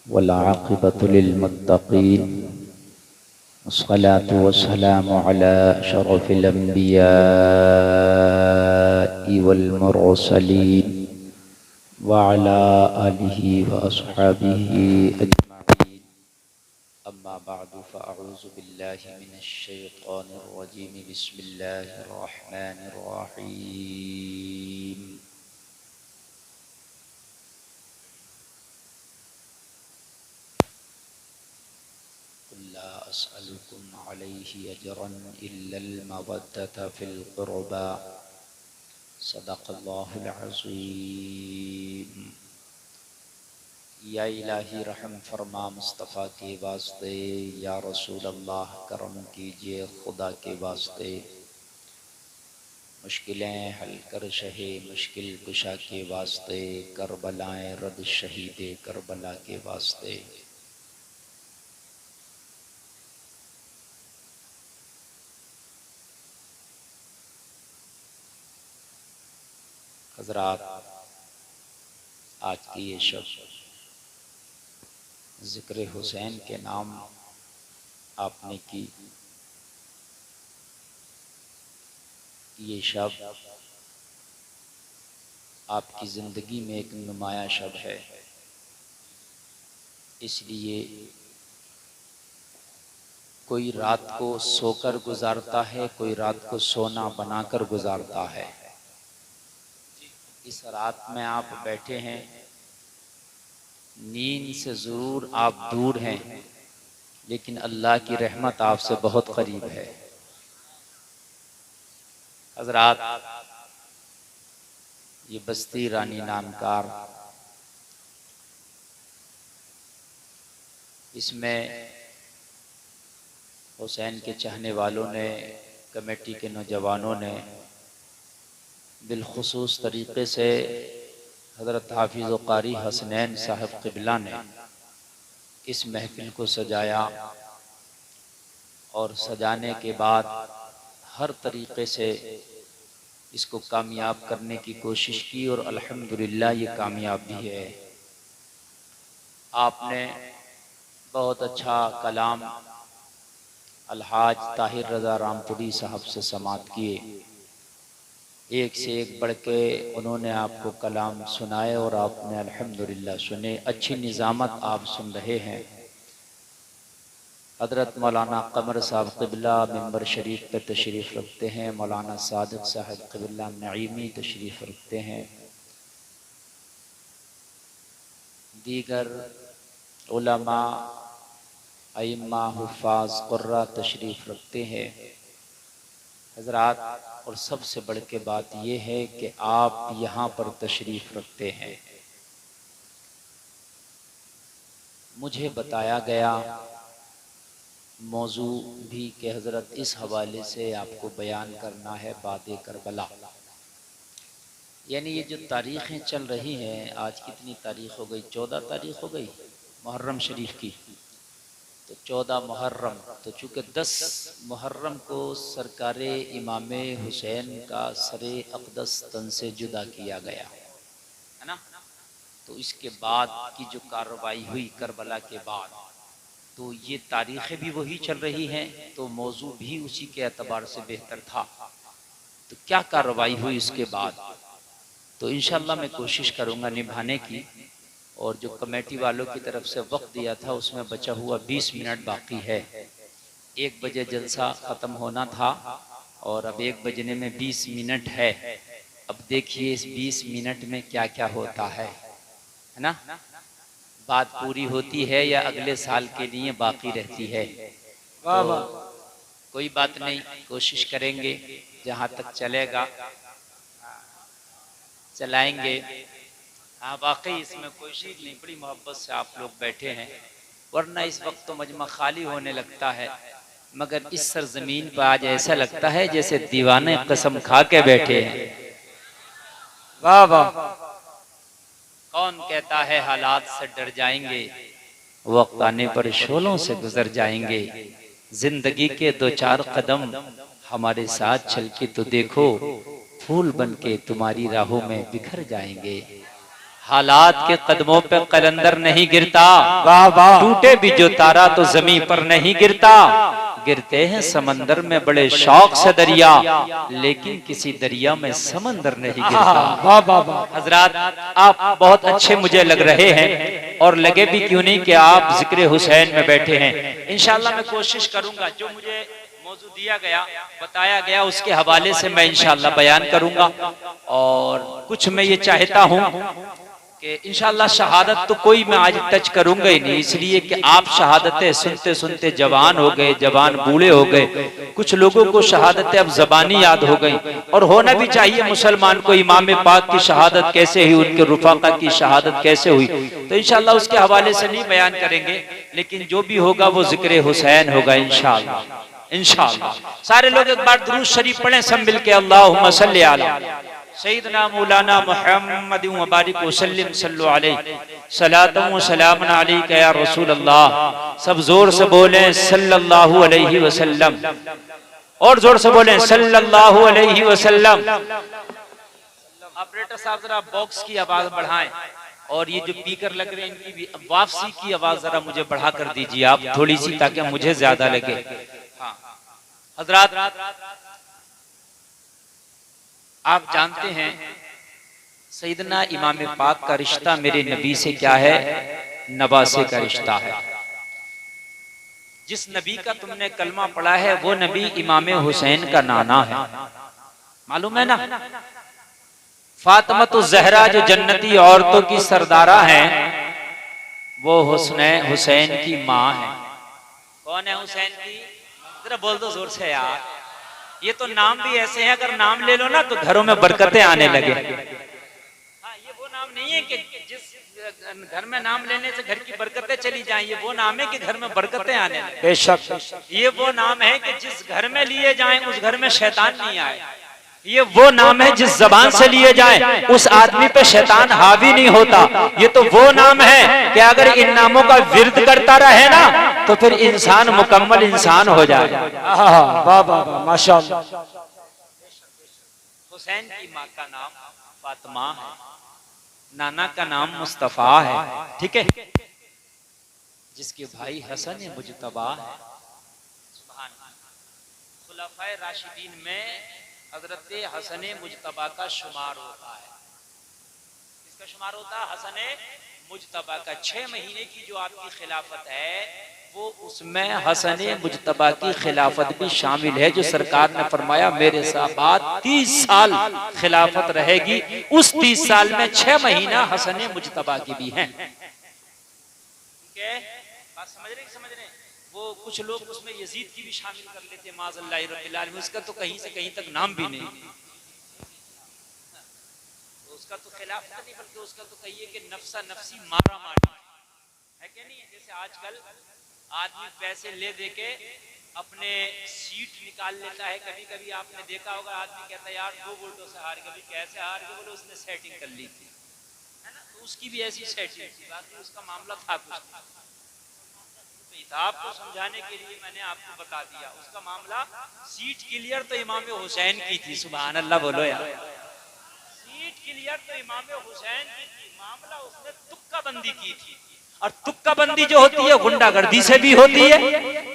वल्आक़िबतु लिल्मुत्तक़ीन वस्सलातु वस्सलामु अला अशरफिल अंबियाइ वल मुरसलीन व अला आलिहि व अस्हाबिहि अजमईन। अम्मा बअदु फ़अऊज़ु बिल्लाहि मिनश शैतानिर रजीम। बिस्मिल्लाहिर रहमानिर रहीम। ला अस्अलुकुम अलैहि अजरन इल्लल मवद्दत फिल क़ुरबा। सदक़ल्लाहुल अज़ीम। या इलाही रहम फरमा मुस्तफ़ा के वास्ते, या रसूल अल्लाह करम कीजिए खुदा के वास्ते। मुश्किलें हल कर शहे मुश्किल कुशा के वास्ते, करबलाएं रद शहीदे करबला के वास्ते। हज़रात, आज की ये शब ज़िक्र हुसैन के नाम आपने की। ये शब आपकी ज़िंदगी में एक नुमाया शब है, इसलिए कोई रात को सोकर गुजारता है, कोई रात को सोना बनाकर गुजारता है। इस रात में आप बैठे हैं, नींद से ज़रूर आप दूर हैं, लेकिन अल्लाह की रहमत आपसे बहुत करीब है। हज़रात, ये बस्ती रानी नामकार, इसमें हुसैन के चाहने वालों ने, कमेटी के नौजवानों ने बिलखुसूस तरीक़े से हज़रत हाफिज़ क़ारी हसनैन साहब क़िबला ने इस महफ़िल को सजाया और सजाने के बाद हर तरीक़े से इसको कामयाब करने की कोशिश की और अल्हम्दुलिल्लाह ये कामयाब भी है। आपने बहुत अच्छा कलाम अलहाज ताहिर रज़ा रामपुरी साहब से समाअत किए। एक से एक बढ़ के उन्होंने आपको कलाम सुनाए और आपने अल्हम्दुलिल्लाह सुने। अच्छी निज़ामत आप सुन रहे हैं। हज़रत मौलाना कमर साहब क़िबला मिंबर शरीफ पे तशरीफ़ रखते हैं। मौलाना सादिक साहब क़िबला नईमी तशरीफ़ रखते हैं। दीगर उलमा, अइम्मा, हुफ़ाज़, क़ुर्रा तशरीफ़ रखते हैं। हज़रात, और सबसे बढ़ के बात यह है कि आप यहाँ पर तशरीफ़ रखते हैं। मुझे बताया गया मौजू भी कि हज़रत इस हवाले से आपको बयान करना है बादे करबला। यानी ये जो तारीख़ें चल रही हैं, आज कितनी तारीख़ हो गई? 14 तारीख़ हो गई मुहर्रम शरीफ की। तो 14 मुहर्रम, तो चूँकि 10 मुहर्रम को सरकारे इमाम हुसैन का सरे अक़दस तन से जुदा किया गया है ना, तो इसके बाद की जो कार्रवाई हुई करबला के बाद, तो ये तारीख़ें भी वही चल रही हैं, तो मौजू भी उसी के एतबार से बेहतर था। तो क्या कार्रवाई हुई इसके बाद, तो इंशाअल्लाह मैं कोशिश करूँगा निभाने की। और जो कमेटी वालों की तरफ से वक्त दिया था उसमें बचा हुआ 20 मिनट बाकी है। 1 बजे जलसा ख़त्म होना था और अब 1 बजने में 20 मिनट है। अब देखिए इस 20 मिनट में क्या क्या होता है ना, बात पूरी होती है या अगले साल के लिए बाकी रहती है। तो कोई बात नहीं, कोशिश करेंगे जहाँ तक चलेगा चलाएंगे। हाँ, वाकई इसमें कोई चीज़ नहीं, बड़ी मोहब्बत से आप लोग बैठे हैं, वरना इस वक्त तो मजमा खाली होने लगता है, मगर इस सरजमीन पर आज ऐसा लगता है जैसे दीवाने कसम खा के बैठे हैं। वाह वाह। कौन कहता है हालात से डर जाएंगे, वक्त आने पर शोलों से गुजर जाएंगे। जिंदगी के 2-4 कदम हमारे साथ चल के तो देखो, फूल बन के तुम्हारी राहों में बिखर जाएंगे। हालात के कदमों पे कलंदर नहीं गिरता, वाह वाह। टूटे भी जो तारा तो जमीन पर नहीं गिरता। गिरते हैं समंदर में बड़े शौक से दरिया, लेकिन किसी दरिया में समंदर नहीं गिरता। वाह वाह वाह। हजरात, आप बहुत अच्छे मुझे लग रहे हैं, और लगे भी क्यों नहीं कि आप जिक्र हुसैन में बैठे हैं। इंशाल्लाह मैं कोशिश करूंगा जो मुझे मौजू दिया गया, बताया गया, उसके हवाले से मैं इंशाल्लाह बयान करूंगा। और कुछ मैं ये चाहता हूं कि इंशाल्लाह शहादत तो कोई मैं आज टच करूंगा ही नहीं, इसलिए कि आप शहादतें सुनते सुनते जवान हो गए, जवान बूढ़े हो गए। कुछ लोगों को शहादतें अब जबानी याद हो गई, और होना भी चाहिए मुसलमान को। इमाम पाक की शहादत कैसे हुई, उनके रुफाका की शहादत कैसे हुई, तो इंशाल्लाह उसके हवाले से नहीं बयान करेंगे, लेकिन जो भी होगा वो जिक्र हुसैन होगा इंशाल्लाह। इंशाल्लाह सारे लोग एक बार दुरूद शरीफ पढ़ें सब मिल के, अल्लाहुम्मा सल्ली अला सैयदना मौलाना मुहम्मद व बारिक वसल्लिम सल्लु अलैहि सलातु व सलामुन अलैका या रसूल अल्लाह। सब जोर से बोलें सल्लल्लाहु अलैहि वसल्लम, और जोर से बोलें सल्लल्लाहु अलैहि वसल्लम। ऑपरेटर साहब जरा बॉक्स की आवाज बढ़ाएं, और ये जो स्पीकर लग रहे हैं इनकी भी वापसी की आवाज जरा मुझे बढ़ा कर दीजिए आप थोड़ी सी, ताकि मुझे ज्यादा लगे। हाँ हजरात, आप जानते हैं सैयदना इमाम पाक का रिश्ता मेरे नबी से क्या है? नवासे का रिश्ता है। जिस नबी का तुमने कलमा पढ़ा है वो नबी इमाम हुसैन का नाना है, मालूम है ना? फातिमा ज़हरा जो जन्नती औरतों की सरदारा हैं, वो हुसैन की माँ है। कौन है हुसैन की? जरा बोल दो जोर से यार। ये तो नाम भी ऐसे हैं, अगर नाम ले लो ना तो घरों में बरकतें आने लगे। हाँ, ये वो नाम नहीं है कि जिस घर में नाम लेने से घर की बरकतें चली जाएं, ये वो नाम है कि घर में बरकतें आने लगे। बेशक। ये वो नाम है कि जिस घर में लिए जाएं उस घर में शैतान नहीं आए। ये वो नाम है जिस जबान से लिए जाए उस आदमी पे शैतान हावी नहीं होता। ये तो वो नाम है कि अगर इन नामों का विर्द करता रहे ना तो फिर इंसान मुकम्मल इंसान हो जाए। वाह वाह वाह, माशाअल्लाह। हुसैन की माँ का नाम फातिमा है, नाना का नाम मुस्तफा है, ठीक है? जिसके भाई हसन मुजतबा है। सुभान अल्लाह। खुलाफाए राशिदीन में हजरत हसन मुजतबा का शुमार होता है। किसका शुमार होता है? हसन मुजतबा का। 6 महीने की जो आपकी खिलाफत है वो उसमें हसन मुजतबा की खिलाफत भी शामिल है, जो सरकार ने फरमाया मेरे साथ 30 साल खिलाफत रहेगी। उस 30 साल में 6 महीना हसन मुजतबा की भी है। ठीक है, बात समझ रहे? वो कुछ लोग उसमें यजीद की भी शामिल कर लेते, माज़अल्लाह रब्बिल आलमीन। उसका तो कहीं से कहीं तक नाम भी नहीं, तो उसका तो खिलाफ नहीं, बल्कि उसका तो कहिए कि नफ्सा नफ्सी मारा मारी है कि नहीं? जैसे आजकल आदमी पैसे ले दे के अपने सीट निकाल लेता है। कभी कभी आपने देखा होगा आदमी कहता है यार 2 वोटों से हार गए। कैसे हार गए? बोले उसने सेटिंग कर ली थी, है ना? तो उसकी भी ऐसी सेटिंग थी, बाकी उसका मामला था कुछ। आपको समझाने के लिए मैंने आपको बता दिया उसका मामला। सीट क्लियर तो इमाम हुसैन की थी। सुभान अल्लाह बोलो यार। सीट क्लियर तो इमाम हुसैन की थी, मामला उसने तुक्का बंदी की थी। और तुक्का बंदी जो होती है गुंडागर्दी से भी होती है,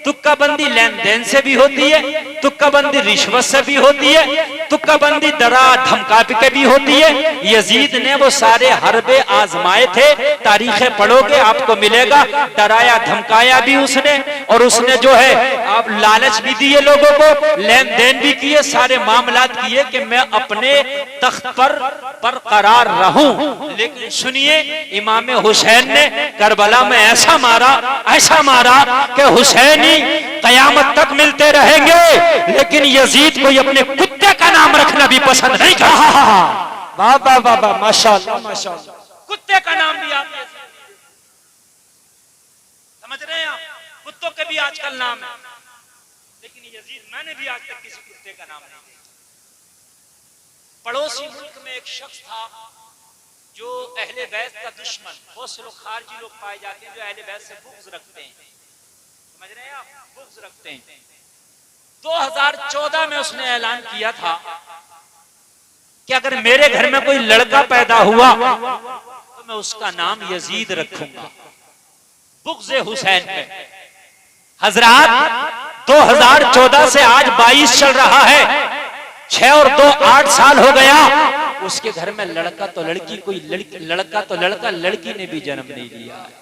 तुक्का बंदी लेन देन से भी होती है, तुक्का बंदी रिश्वत से भी होती है, तुक्का बंदी डरा धमका के भी होती है। यजीद ने वो सारे हरबे आजमाए थे, तारीखें पढ़ोगे आपको मिलेगा। डराया धमकाया भी उसने, और उसने जो है आप लालच भी दिए लोगों को, लेन देन भी किए, सारे मामलात किए कि मैं अपने तख्त पर बरकरार रहूं। लेकिन सुनिए, इमाम हुसैन ने करबला में ऐसा मारा कि हुसैनी कयामत तक मिलते रहेंगे, लेकिन यजीद को अपने कुत्ते का नाम रखना भी पसंद नहीं करता। वाह वाह वाह वाह, माशाअल्लाह माशाअल्लाह। कुत्ते का नाम भी आप समझ रहे हैं? आप कुत्तों के भी आजकल नाम है, लेकिन यजीद मैंने भी आज तक किसी कुत्ते का नाम नहीं दिया। पड़ोसी मुल्क में एक शख्स था जो अहले बैत का दुश्मन, बहुत से लोग खारजी लोग पाए जाते हैं जो अहले बैत से बुग़्ज़ रखते हैं। समझ रहे हैं आप? बुग़्ज़ रखते हैं। 2014 में उसने ऐलान किया था कि अगर मेरे घर में कोई लड़का पैदा हुआ तो तो मैं उसका नाम यजीद रखूंगा, बुग़्ज़े हुसैन पे। हजरात 2014 से आज 22 चल रहा है, 6 और 2 8 साल हो गया। उसके घर में लड़का तो लड़की, कोई लड़का तो लड़का, लड़की ने भी जन्म नहीं लिया है।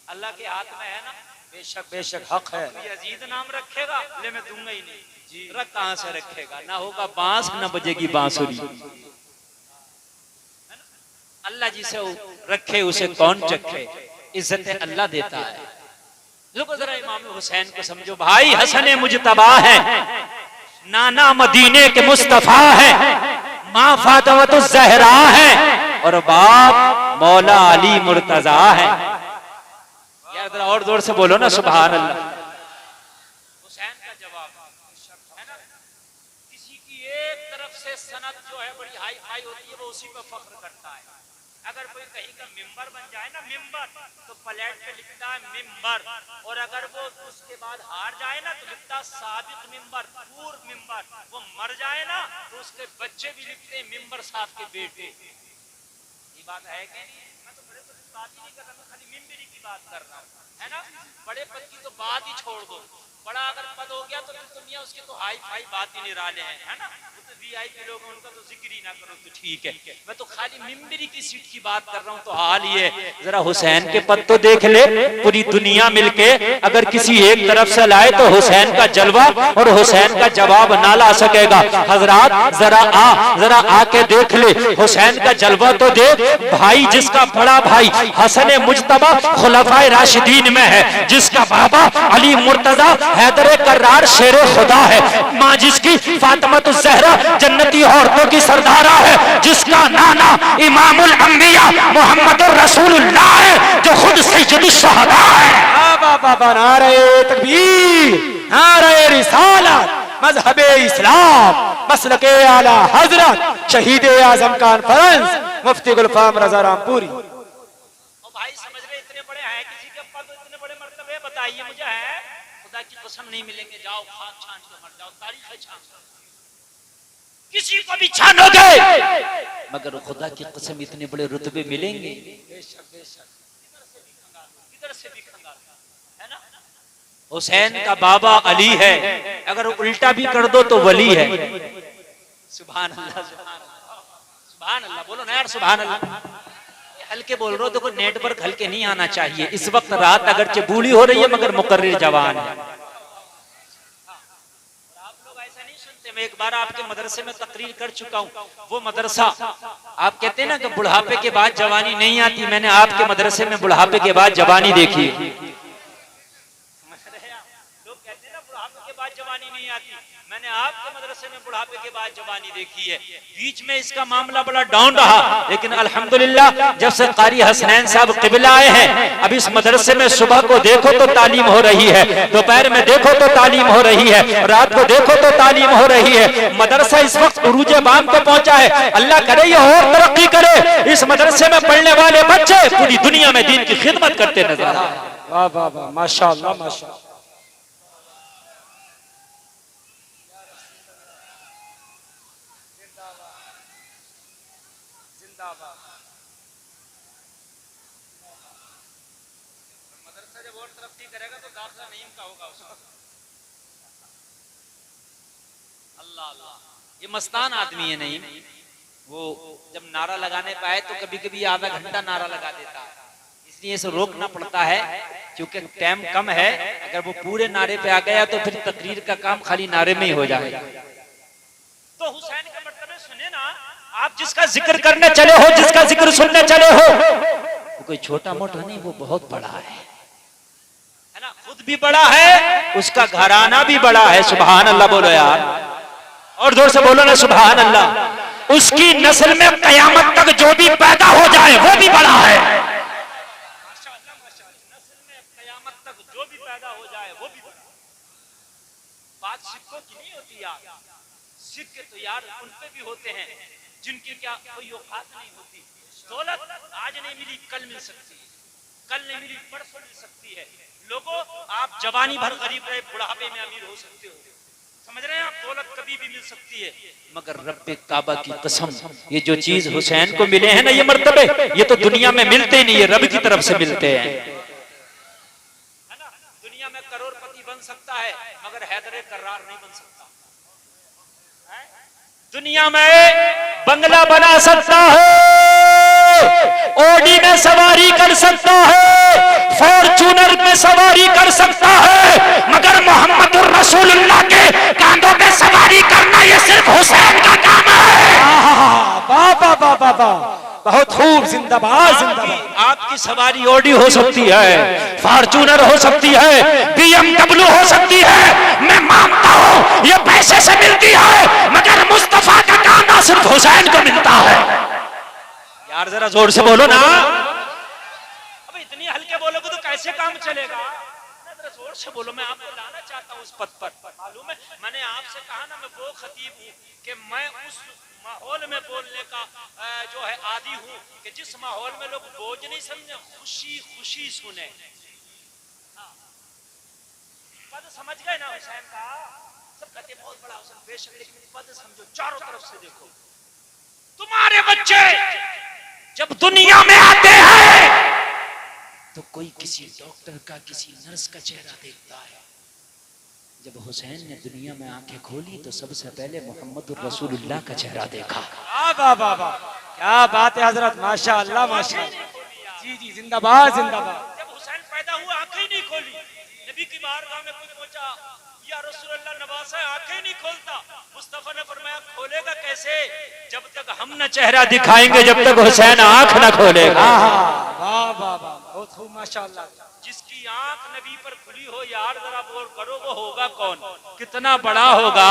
अल्लाह के हाथ में है ना, बेशक बेशक हक है। यजीद नाम रखेगा, ले मैं दूंगा ही नहीं जी। रख कहां से रखेगा, ना होगा बांस ना बजेगी बांसुरी। अल्लाह जिसे रखे उसे कौन चखे, इज्जत अल्लाह देता है। लोग जरा इमाम हुसैन को समझो भाई, हसन मुजतबा है, नाना मदीने के मुस्तफा है, माँ फातिमा ज़हरा है और बाप मौला अली मुर्तजा है। यार जरा और जोर से बोलो ना सुभान अल्लाह। हुसैन का जवाब है ना, किसी की एक तरफ से सनद जो है बड़ी हाई फाई होती है, वो उसी पे फख्र करता है। अगर कोई कहीं का मिंबर बन जाए ना, मिंबर, तो प्लेट पे लिखता है मिंबर, और अगर वो उसके बाद हार जाए ना तो लिखता है साबिक मिंबर, पूर्व मिंबर। वो मर जाए ना तो उसके बच्चे भी लिखते हैं मिंबर साहब के बेटे। ये बात है कि नहीं? मैं तो बड़े पद की बात ही नहीं कर रहा, मैं खाली मिंबरी की बात कर रहा हूँ, है ना। बड़े पद की तो बात ही छोड़ दो, बड़ा अगर पद हो गया तो दुनिया उसके तो हाई फाई बात ही निराले हैं, है ना। वो तो वीआईपी लोग हैं, उनका तो जिक्र ही ना करो तो ठीक है। मैं तो खाली मिंबरी की सीट की बात कर रहा हूँ। तो हाल ये, जरा हुसैन के पद तो देख ले, पूरी दुनिया मिलके अगर किसी एक तरफ से लाए तो हुसैन का जलवा और हुसैन का जवाब ना ला सकेगा। हजरात जरा आके देख ले, हुसैन का जलवा तो देख भाई। जिसका बड़ा भाई हसन मुजतबा खुलफाए राशिदीन में है, जिसका बाबा अली मुर्तजा हैदर कर्रार शेरे खुदा है, माँ जिसकी फातिमा ज़हरा जन्नती औरतों की सरदारा है, जिसका नाना इमामुल अंबिया मोहम्मद रसूलुल्लाह है, जो खुद सैयदुश शुहदा है। बाबा नारे तकबीर, नारे रिसालत, मजहबे इस्लाम, मसलके आला हजरत, शहीद आजम कॉन्फ्रेंस, मुफ्ती गुलफाम रजा रामपुरी। भाई समझ रहे, इतने बड़े हैं, किसी के पद इतने बड़े मर्तबे बताइए मुझे, है खुदा की कसम नहीं मिलेंगे। जाओ खाक छान के मर जाओ, तारीख है छान, किसी को भी छानोगे मगर खुदा की कसम इतने बड़े रुतबे मिलेंगे। किधर से भी खंगाल, है ना। हुसैन का बाबा अली है, अगर उल्टा भी कर दो तो वली है। सुभान अल्लाह, सुभान अल्लाह, बोलो ना यार सुभान अल्लाह। हल्के बोल रहे हो, देखो नेटवर्क हल्के नहीं आना चाहिए। इस वक्त रात अगरचे बूढ़ी हो रही है मगर मुकर्रिर जवान है। आप लोग ऐसा नहीं सुनते, मैं एक बार आपके मदरसे में तकरीर कर चुका हूँ। वो मदरसा, आप कहते हैं ना कि बुढ़ापे के बाद जवानी नहीं आती, मैंने आपके मदरसे में बुढ़ापे के बाद जवानी देखी। लोग कहते हैं ना बुढ़ापे के बाद जवानी नहीं आती, मैंने आपके मदरसे में बुढ़ापे के बाद जवानी देखी है। बीच में इसका मामला बड़ा डाउन रहा, लेकिन अल्हम्दुलिल्लाह जब से कारी हसनैन साहब क़िबला आए हैं, अब इस मदरसे में सुबह को देखो तो तालीम हो रही है, दोपहर में देखो तो तालीम हो रही है, रात को देखो तो तालीम हो रही है। मदरसा इस वक्त उरूजे बाम को पहुंचा है। अल्लाह करे ये और तरक्की करे। इस मदरसे में पढ़ने वाले बच्चे पूरी दुनिया में दीन की खिदमत करते नजर आ रहे हैं। वाह वाह वाह, माशाअल्लाह माशाअल्लाह। मदरसा जब और तरक्की करेगा तो दाखिला नईम का होगा उसका। अल्लाह अल्लाह, ये मस्तान आदमी है नईम। वो जब नारा लगाने पाए तो कभी कभी आधा घंटा नारा लगा देता है, इसलिए इसे रोकना पड़ता है क्योंकि टाइम कम है। अगर वो पूरे नारे पे आ गया तो फिर तकरीर का काम खाली नारे में ही हो जाएगा। तो हुसैन के मर्तबे सुने ना आप, जिसका जिक्र करने चले हो, जिसका जिक्र सुनने चले हो, वो कोई छोटा मोटा नहीं, वो बहुत बड़ा है ना। खुद भी बड़ा है, उसका घराना भी बड़ा है। सुभान अल्लाह बोलो यार, और जोर से बोलो ना सुभान अल्लाह। उसकी नस्ल में कयामत तक जो भी पैदा हो जाए वो भी बड़ा है। नस्ल में कयामत तक जो भी पैदा हो जाए वो भी बड़ा। बात सिक्कों की नहीं होती यार, सिक्के तो यार उन पे भी होते हैं जिनकी क्या कोई औकात नहीं होती। दौलत आज नहीं मिली कल मिल सकती है, कल नहीं मिली परसों मिल सकती है। लोगों, आप जवानी भर गरीब रहे, बुढ़ापे में अमीर हो सकते हो। समझ रहे हैं आप? दौलत कभी भी मिल सकती है, मगर रब्बे काबा की कसम, ये जो चीज हुसैन को मिले हैं ना, ये मर्तबे, ये तो दुनिया में मिलते ही नहीं, ये रब की तरफ से मिलते हैं, है ना? दुनिया में करोड़पति बन सकता है, मगर हैदर कर्रार नहीं बन सकता। दुनिया में बंगला बना सकता है, ओडी में सवारी कर सकता है, फॉर्चूनर में सवारी कर सकता है, मगर मोहम्मद रसूलुल्लाह के कांधों पे सवारी करना ये सिर्फ हुसैन का काम है। बाबा बाबा बाबा, बहुत खूब, जिंदाबाद जिंदाबाद। आपकी सवारी ओडी हो सकती है, फॉर्चूनर हो सकती है, BMW हो सकती है, मैं मानता हूं ये पैसे से मिलती है, मगर मुस्तफा का कांधा सिर्फ हुसैन को मिलता है। यार जरा जोर से बोलो ना, अब इतनी हल्के बोलोगे तो कैसे काम चलेगा? जरा जोर से बोलो, मैं आपको लाना चाहता हूं उस पद पर। मालूम है, मैंने आपसे कहा ना, मैं वो खतीब हूं कि मैं उस माहौल में बोलने का जो है आदी हूं कि जिस माहौल में लोग बोझ नहीं समझे, खुशी खुशी सुने। पद समझ गए ना हुसैन का? सब कहते बहुत बड़ा हुसैन, बेशक, लेकिन पद समझो, चारों तरफ से देखो। तुम्हारे बच्चे जब दुनिया में आते हैं तो कोई किसी डॉक्टर का, किसी नर्स का चेहरा देखता है। जब हुसैन ने दुनिया में आंखें खोली तो सबसे पहले मोहम्मद रसूलुल्लाह का चेहरा देखा। क्या बात है हजरत, माशाअल्लाह माशाअल्लाह। जी जी, जिंदाबाद जिंदाबाद। जब हुसैन पैदा हुआ आंखें ही नहीं खोली, नबी की बारगाह में कोई पहुंचा, या रसूलुल्लाह नवासा, आंखें नहीं खोलता। मुस्तफा ने फरमाया खोलेगा कैसे? जब तक हम न चेहरा दिखाएंगे, जब तक हुसैन आंख न खोलेगा। वाह वाह वाह, बहुत खूब माशाअल्लाह। जिसकी आंख नबी पर खुली हो, यार जरा गौर करो, वो होगा कौन, कितना बड़ा होगा।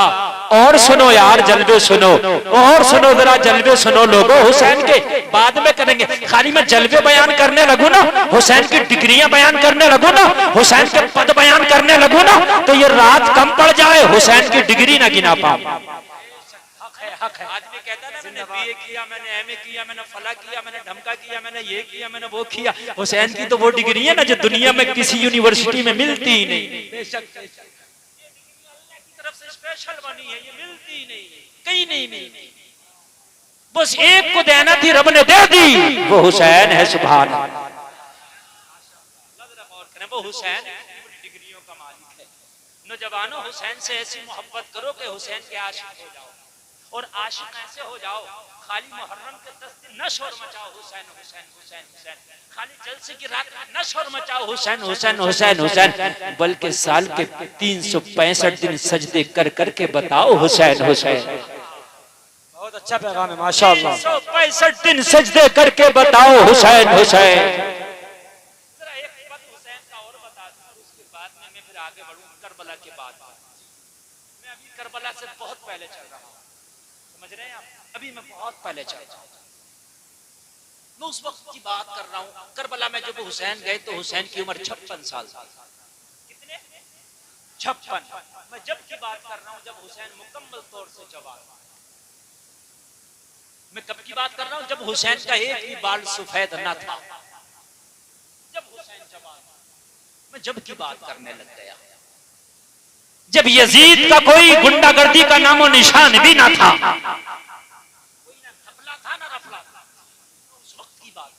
और सुनो यार, जलवे सुनो, और सुनो जरा, जलवे सुनो लोगो हुसैन के। बाद में करेंगे, खाली मैं जलवे बयान करने लगूं ना, हुसैन की डिग्रियां बयान करने लगूं ना, हुसैन के पद बयान करने लगूं ना, तो ये रात कम पड़ जाए, हुसैन की डिग्री ना गिना पाऊं। आदमी कहता है ना, मैंने बीए किया, मैंने एमए किया, मैंने फला किया, मैंने ढमका किया, मैंने ये किया, मैंने वो किया। हुसैन की तो वो डिग्री है ना जो दुनिया में किसी यूनिवर्सिटी में मिलती ही नहीं। बेशक अल्लाह की तरफ से स्पेशल बनी है, ये मिलती ही नहीं, कहीं नहीं मिलती। बस एक को देना थी, रब ने दे दी, वो हुसैन है। सुभान अल्लाह। वो हुसैन डिग्रियों का मालिक है। नौजवानों, हुसैन से ऐसी मोहब्बत करो कि हुसैन के आशिक हो जाओ, और आशिक ऐसे हो जाओ, खाली मुहर्रम के 10 दिन न शोर मचाओ हुसैन हुसैन हुसैन हुसैन, खाली जलसे की रात न शोर मचाओ हुसैन हुसैन हुसैन हुसैन, बल्कि साल के 365 दिन सजदे कर करके बताओ हुसैन हुसैन। बहुत अच्छा पैगाम है माशाअल्लाह। 365 दिन सजदे करके बताओ हुसैन हुसैन। जरा एक पद हुसैन का और बता दूं, और उसके बाद में मैं फिर आगे बढ़ूं करबला के बाद। मैं अभी करबला से बहुत पहले चल रहा हूं, समझ रहे हैं आप? अभी मैं बहुत पहले चल रहा हूं, मैं उस वक्त की बात कर रहा हूं। करबला में जब हुसैन गए तो हुसैन की उम्र 56 साल थी। कितने? 56। मैं जब की बात कर रहा हूं जब हुसैन मुकम्मल तौर से जवान। मैं कब की बात कर रहा हूं? जब हुसैन का एक भी बाल सफेद न था, जब हुसैन जवान। मैं जब की बात करने लग गया जब यजीद का कोई गुंडागर्दी का नामो निशान भी ना था, कोई ना घपला था ना रफला था। उस वक्त की बात।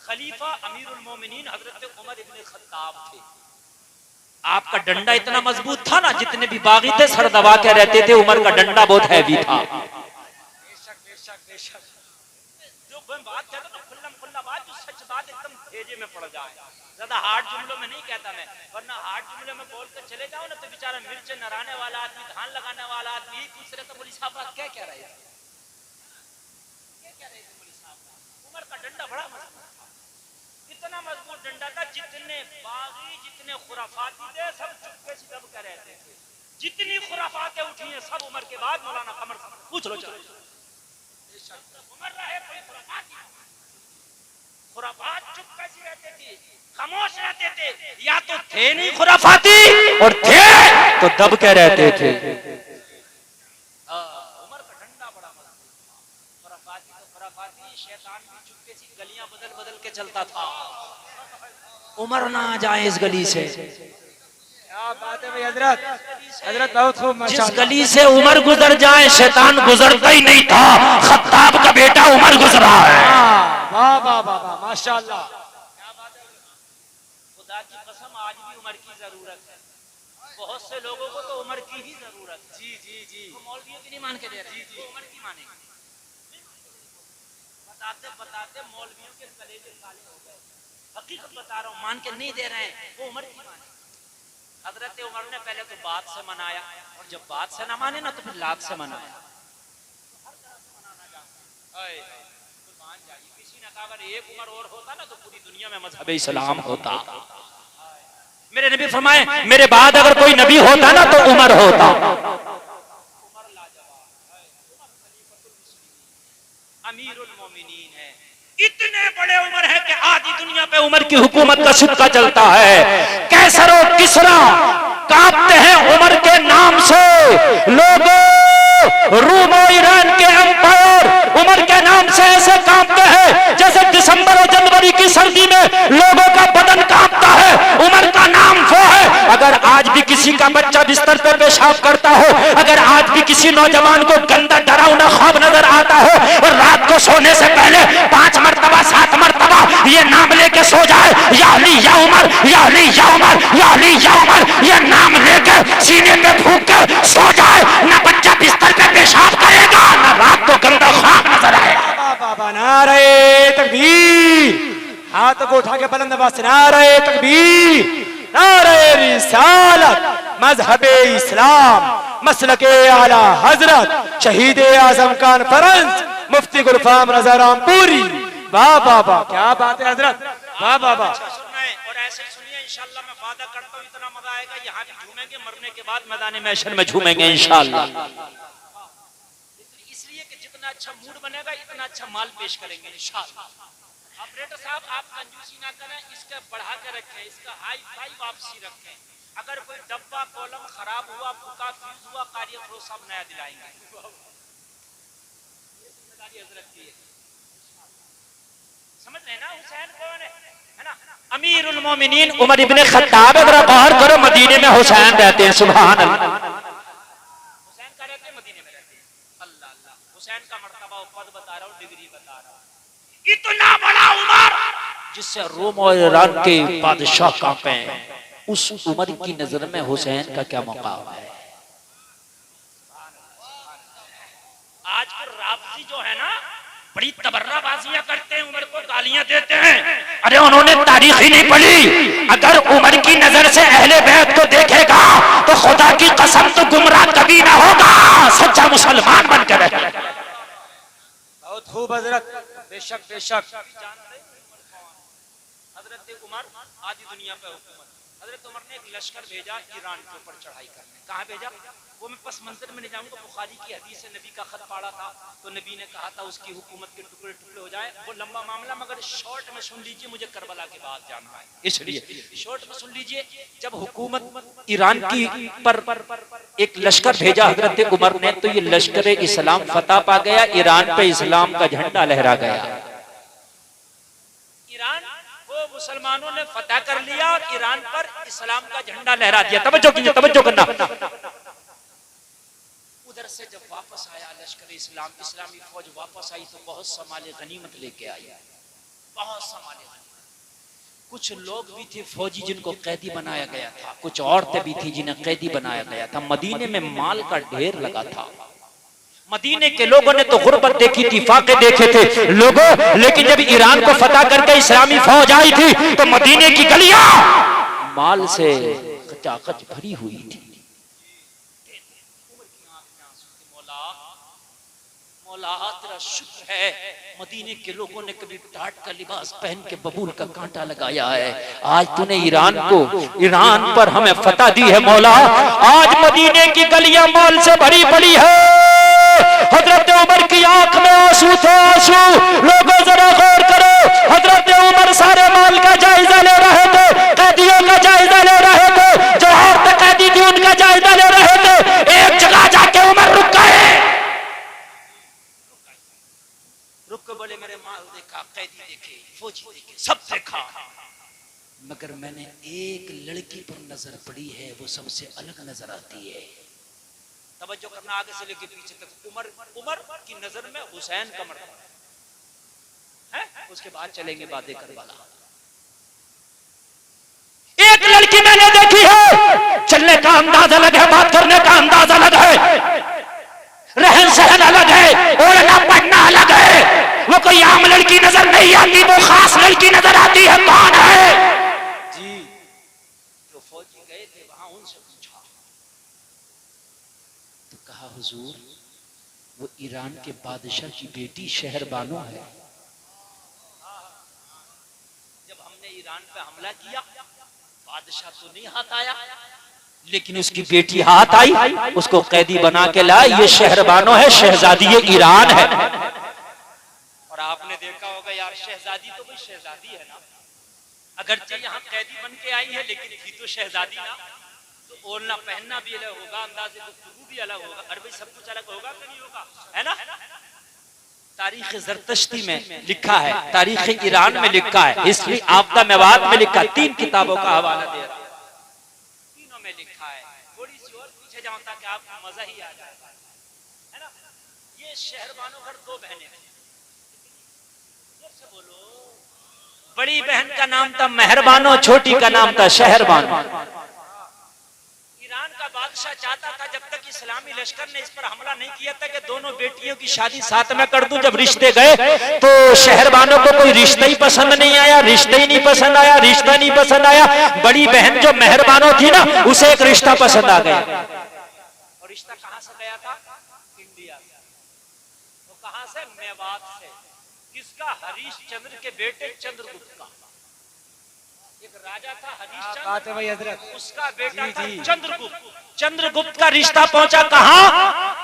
खलीफा अमीरुल मोमिनीन हजरत उमर इब्न खत्ताब थे। आपका डंडा इतना मजबूत था ना, जितने भी बागी थे सर दबा के रहते थे। उमर का डंडा बहुत हैवी था। जो बात कहता ना खुल्लम खुल्ला बात, जो सच बात एकदम भेजे में पड़ जाए, ज्यादा हार्ड जुमलों में नहीं कहता मैं, वरना हार्ड जुमले में बोल कर चले जाओ ना तो बेचारा मिर्च नराने वाला आदमी, धान लगाने वाला आदमी यही पूछ रहे थे मौलवी साहब आप क्या कह रहे थे, क्या कह रहे थे मौलवी साहब? उमर का डंडा बड़ा मजबूत था, इतना मजबूत डंडा था जितने बागी, जितने खुराफाती थे सब चुपके से दब कर रहते थे। जितनी खुराफातें उठी हैं सब उमर के बाद मौलाना कमर पूछ लो चलो। उमर रहे कोई खुराफात चुप कैसी रहते थे, खामोश रहते थे, या तो थे नहीं खुराफाती और थे तो दब के रहते थे। उमर का डंडा बड़ा मजबूत था। खुराफाती तो खुराफाती, शैतान भी चुपके सी गलियां बदल बदल के चलता था। उमर ना जाए इस गली से, क्या बात है भाई हजरत, हजरत बहुत खूब जिस माशाल्लाह। गली से उमर गुजर जाए शैतान गुजरता ही नहीं था, खत्ताब का बेटा उमर गुजरा है। वाह वाह वाह वाह माशाल्लाह। खुदा की कसम आज भी उमर की जरूरत है, बहुत से लोगों को तो उमर की ही जरूरत है। जी जी जी, तो मौलवियों की नहीं मान के दे रहे, तो उमर की मानेंगे। बताते बताते मौलवियों के कलेजे काले हो गए। हकीकत बता रहा हूँ, मान के नहीं दे रहे हैं, वो उमर की माने। हजरत उमर ने पहले तो बात से मनाया, और जब बात से ना माने ना तो फिर लात से मनाया। किसी ने कहा अगर एक उमर और होता ना तो पूरी दुनिया में मजहब इस्लाम होता। मेरे नबी फरमाए मेरे बाद अगर कोई नबी होता ना तो उमर होता। अमीरुल मोमिनीन है, इतने बड़े उमर है कि आधी दुनिया पे उमर की हुकूमत का सिक्का चलता है। कैसर और किसरा कांपते हैं उमर के नाम से। लोगों, रूम और ईरान के एम्पायर उमर के नाम से ऐसे कांपते हैं जैसे दिसंबर और जनवरी की सर्दी में लोगों का बदन कांपता है। उमर का नाम वो है। अगर आज भी किसी का बच्चा बिस्तर पे पेशाब करता हो, अगर आज भी किसी नौजवान को गंदा डरावना ख्वाब नजर आता हो और रात को सोने से पहले 5 मरतबा 7 मरतबा ये नाम लेके सो जाए, या अली या उमर, या अली या उमर, या अली या उमर, ये नाम लेकर सीने पे फूंक कर सो जाए, ना बच्चा बिस्तर पे पेशाब करेगा ना रात को गंदा ख्वाब नजर आएगा। बाबा नारे तकबीर, हाथ को उठा के बुलंद आवाज से नारे तकबीर, नारे रिसालत, मजहबे इस्लाम, मसलके आला हजरत, शहीद आजम कॉन्फ्रेंस, मुफ्ती गुलफाम रजा रामपुरी। वाह वाह वाह, क्या बात है हजरत, वाह वाह वाह। सुनना है और ऐसे सुनिए, इंशाल्लाह मैं वादा करता हूँ इतना मजा आएगा, यहाँ भी झूमेंगे, मरने के बाद मैदान महशर में झूमेंगे इंशाल्लाह। इसलिए कि जितना अच्छा मूड बनेगा इतना अच्छा माल पेश करेंगे इंशाल्लाह। ऑपरेटर साहब आप कंजूसी ना करें, इसका बढ़ा के रखें, इसका हाई फाई वापसी रखें। अगर कोई डब्बा कॉलम खराब हुआ, फूका फ्यूज हुआ, कारी अफरोज साहब नया दिलाएंगे। समझ रहे ना हुसैन कौन है ना? अमीरुल मोमिनीन उमर इब्न खत्ताब। अगर गौर करो मदीने में हुसैन रहते हैं, सुभान अल्लाह। हुसैन का रहते हैं, मदीने में रहते हैं। अल्लाह अल्लाह, हुसैन का मर्तबा और पद बता रहा हूँ, डिग्री बता रहा हूँ। इतना बड़ा उमर जिससे रोम और ईरान के बादशाह कांपे, उस उमर की नजर में हुसैन का क्या मकाम है? आज के राफजी जो है ना, बड़ी तबर्राबाजियां करते हैं, उमर को गालियां देते हैं। अरे उन्होंने तारीख ही नहीं पढ़ी। अगर उमर की नजर से अहले बैत को देखेगा तो खुदा की कसम तो गुमराह कभी ना होगा, सच्चा मुसलमान बनकर रहेगा। बहुत खूब हजरत, बेशक बेशक। हजरत उमर आधी दुनिया पे हुकूमत। हजरत उमर ने एक लश्कर भेजा ईरान के ऊपर चढ़ाई करने। कहाँ भेजा वो मैं पस मंजर में नहीं जाऊंगा। बुखारी की हदीस से नबी का खत पढ़ा था, तो नबी ने कहा था उसकी हुकूमत के टुकड़े टुकड़े हो जाए। वो लंबा मामला, मगर शॉर्ट में सुन लीजिए, मुझे करबला के बाद जाना है, इसलिए शॉर्ट में सुन लीजिए। जब हुकूमत ईरान की पर एक लश्कर भेजा हजरत उमर ने, तो ये लश्कर इस्लाम फतह पा गया, ईरान पे इस्लाम का झंडा लहरा गया। ईरान को मुसलमानों ने फतह कर लिया और ईरान पर इस्लाम का झंडा लहरा दिया। तवज्जो कीजिए, तवज्जो करना। उधर से जब वापस आया लश्कर इस्लाम, इस्लामी फौज वापस आई तो बहुत समाले गनीमत लेके आई, बहुत समाले। कुछ लोग भी थे फौजी जिनको कैदी बनाया गया था, कुछ औरतें भी थी जिन्हें कैदी बनाया गया था। मदीने में माल का ढेर लगा था। मदीने के लोगों ने तो गुर्बत देखी थी, फाके देखे थे लोगों, लेकिन जब ईरान को फतह करके इस्लामी फौज आई थी तो मदीने की गलियां माल से कचाकच भरी हुई थी। मौला तेरा शुक्र है, मदीने के लोगों ने कभी टाट का लिबास पहन के बबूल का कांटा लगाया है। आज तूने ईरान पर हमें फतह दी है मौला। आज मदीने की गलियां माल से भरी पड़ी है। हजरत उमर की आंख में आंसू थे, आंसू। लोगों जरा गौर करो, हजरत उमर सारे माल का जायजा ले रहे थे, कैदियों का जायजा ले रहे थे, जो औरतें कैदी थी उनका जायजा ले रहे थे। एक जगह जाके उमर रुक गए, रुक के बोले मेरे माल देखा, कैदी देखे, फौजी देखे, सब देखा। मगर मैंने एक लड़की पर नजर पड़ी है, वो सबसे अलग नजर आती है। तवज्जो करना, आगे से लेके पीछे तक। उमर की नजर में हुसैन का मर्तबा है। उसके बाद चलेंगे बातें करबला। एक लड़की मैंने देखी है, चलने का अंदाज अलग है, बात करने का अंदाज अलग है, रहन सहन अलग है, ओढ़ना पहनना अलग है। वो कोई आम लड़की नजर नहीं आती, वो खास लड़की नजर आती है। कौन है जी? जो फौजी गए थे वहां, उनसे पूछा तो कहा हुजूर वो ईरान के बादशाह की बेटी शहरबानो है। जब हमने ईरान पे हमला किया, बादशाह तो नहीं हाथ आया, लेकिन उसकी बेटी हाथ आई, उसको कैदी बना के ला। ये शहरबानो है, शहजादी ईरान है। और आपने देखा होगा यार, शहजादी तो कोई शहजादी है ना, अगरचे यहाँ कैदी बन के आई है, लेकिन थी तो शहजादी ना। तो ओढ़ना पहनना भी अलग होगा, अंदाज़े गुफ्तगू भी अलग होगा। अरे भाई सब कुछ अलग होगा कि नहीं होगा, है ना? तारीख ज़रतश्ती में लिखा है, तारीख ईरान में लिखा है, हिस्ट्री ऑफ द मेवात में लिखा है। 3 किताबों का हवाला दे रहा हूं, तीनों में लिखा है। थोड़ी सी और पीछे जाऊं ताकि आपको मजा ही आ जाए, है ना? ये शहरबानो घर 2 बहनें हैं। बोलो। बड़ी बहन का नाम था मेहरबानो, छोटी का नाम था शहरबानो। ईरान का बादशाह चाहता था जब तक इस्लामी लश्कर ने इस पर हमला नहीं किया था कि दोनों बेटियों की शादी साथ में कर दूं। जब रिश्ते गए तो शहरबानों को कोई रिश्ता ही पसंद नहीं आया, रिश्ता ही नहीं पसंद आया, रिश्ता नहीं पसंद आया। बड़ी बहन जो मेहरबानो थी ना, उसे एक रिश्ता पसंद आ गया। और रिश्ता कहां से गया था? इंडिया से। वो कहां से? मेवात से। किसका? हरीशचंद्र के बेटे चंद्रगुप्त का। एक राजा था हरीशचंद्र, उसका बेटा था चंद्रगुप्त। चंद्रगुप्त का रिश्ता पहुंचा कहां?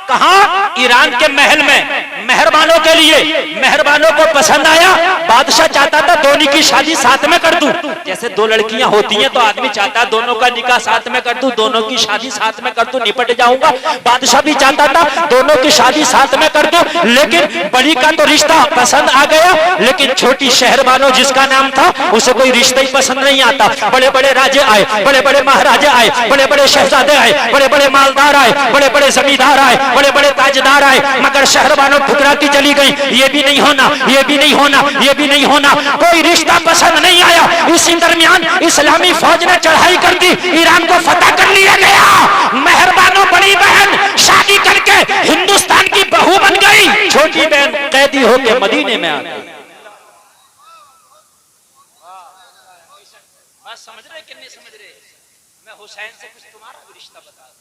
कहां? ईरान के महल में। मेहरबानों के लिए, मेहरबानों को पसंद आया। बादशाह चाहता था दोनों की शादी साथ में कर दूं। जैसे 2 लड़कियां होती हैं तो आदमी चाहता है दोनों का निकाह साथ में कर दूं, दोनों की शादी साथ में कर दूं, निपट जाऊंगा। बादशाह भी चाहता था दोनों की शादी साथ में कर दूं, लेकिन बड़ी का तो रिश्ता पसंद आ गया, लेकिन छोटी शहरबानो जिसका नाम था, उसे कोई रिश्ता ही पसंद नहीं आता। बड़े बड़े राजे आए, बड़े बड़े महाराजे आए, बड़े बड़े शहजादे आए, बड़े बड़े मालदार आए, बड़े बड़े जमींदार आए, बड़े बड़े ताजदार आए, मगर शहरबानो ठुकराती चली गई। ये भी नहीं होना, ये भी नहीं होना, ये भी नहीं होना, कोई रिश्ता पसंद नहीं आया। इसी दरमियान इस्लामी फौज ने चढ़ाई कर दी, ईरान को फतह कर लिया गया। मेहरबानो बड़ी बहन शादी करके हिंदुस्तान की बहू बन गई, छोटी बहन कैदी होकर मदीने में आ गई। बात समझ रहे कि नहीं समझ रहे? मैं हुसैन से कुछ तुम्हारा भी रिश्ता बता रहा हूं।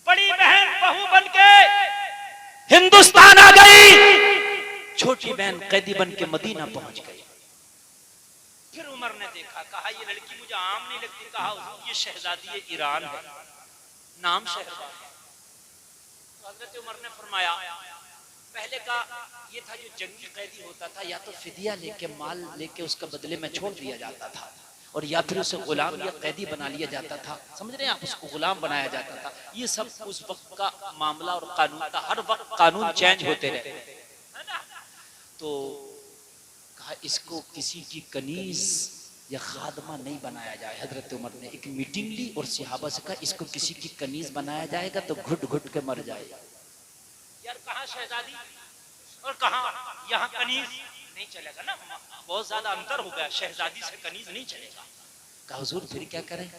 बड़ी बहन बहू बन के हिंदुस्तान आ गई, छोटी बहन कैदी बन के मदीना पहुंच गई। फिर उमर ने देखा, कहा ये लड़की मुझे आम नहीं लगती। कहा ये शहजादी ईरान है, नाम शहरबान है। तो हजरत उमर ने फरमाया, पहले का ये था जो जंगी कैदी होता था, या तो फिदिया लेके माल लेके उसका बदले में छोड़ दिया जाता था, और या फिर उसे गुलाम या कैदी बना लिया जाता था। समझ रहे हैं आप? उसको गुलाम बनाया जाता था। ये सब उस वक्त का मामला और कानून था। हर वक्त कानून चेंज होते रहे, है ना? तो कहा इसको किसी की कनीज या खादमा नहीं बनाया जाए। हजरत उमर ने एक मीटिंग ली और सहाबा से कहा इसको किसी की कनीज बनाया जाएगा तो घुट घुट के मर जाएगा। यार कहाँ शहजादी और कहाँ यहाँ कनीज? नहीं चलेगा ना, बहुत ज्यादा अंतर हो गया। शहजादी से कनीज नहीं चलेगा। कहा हुजूर फिर क्या करें?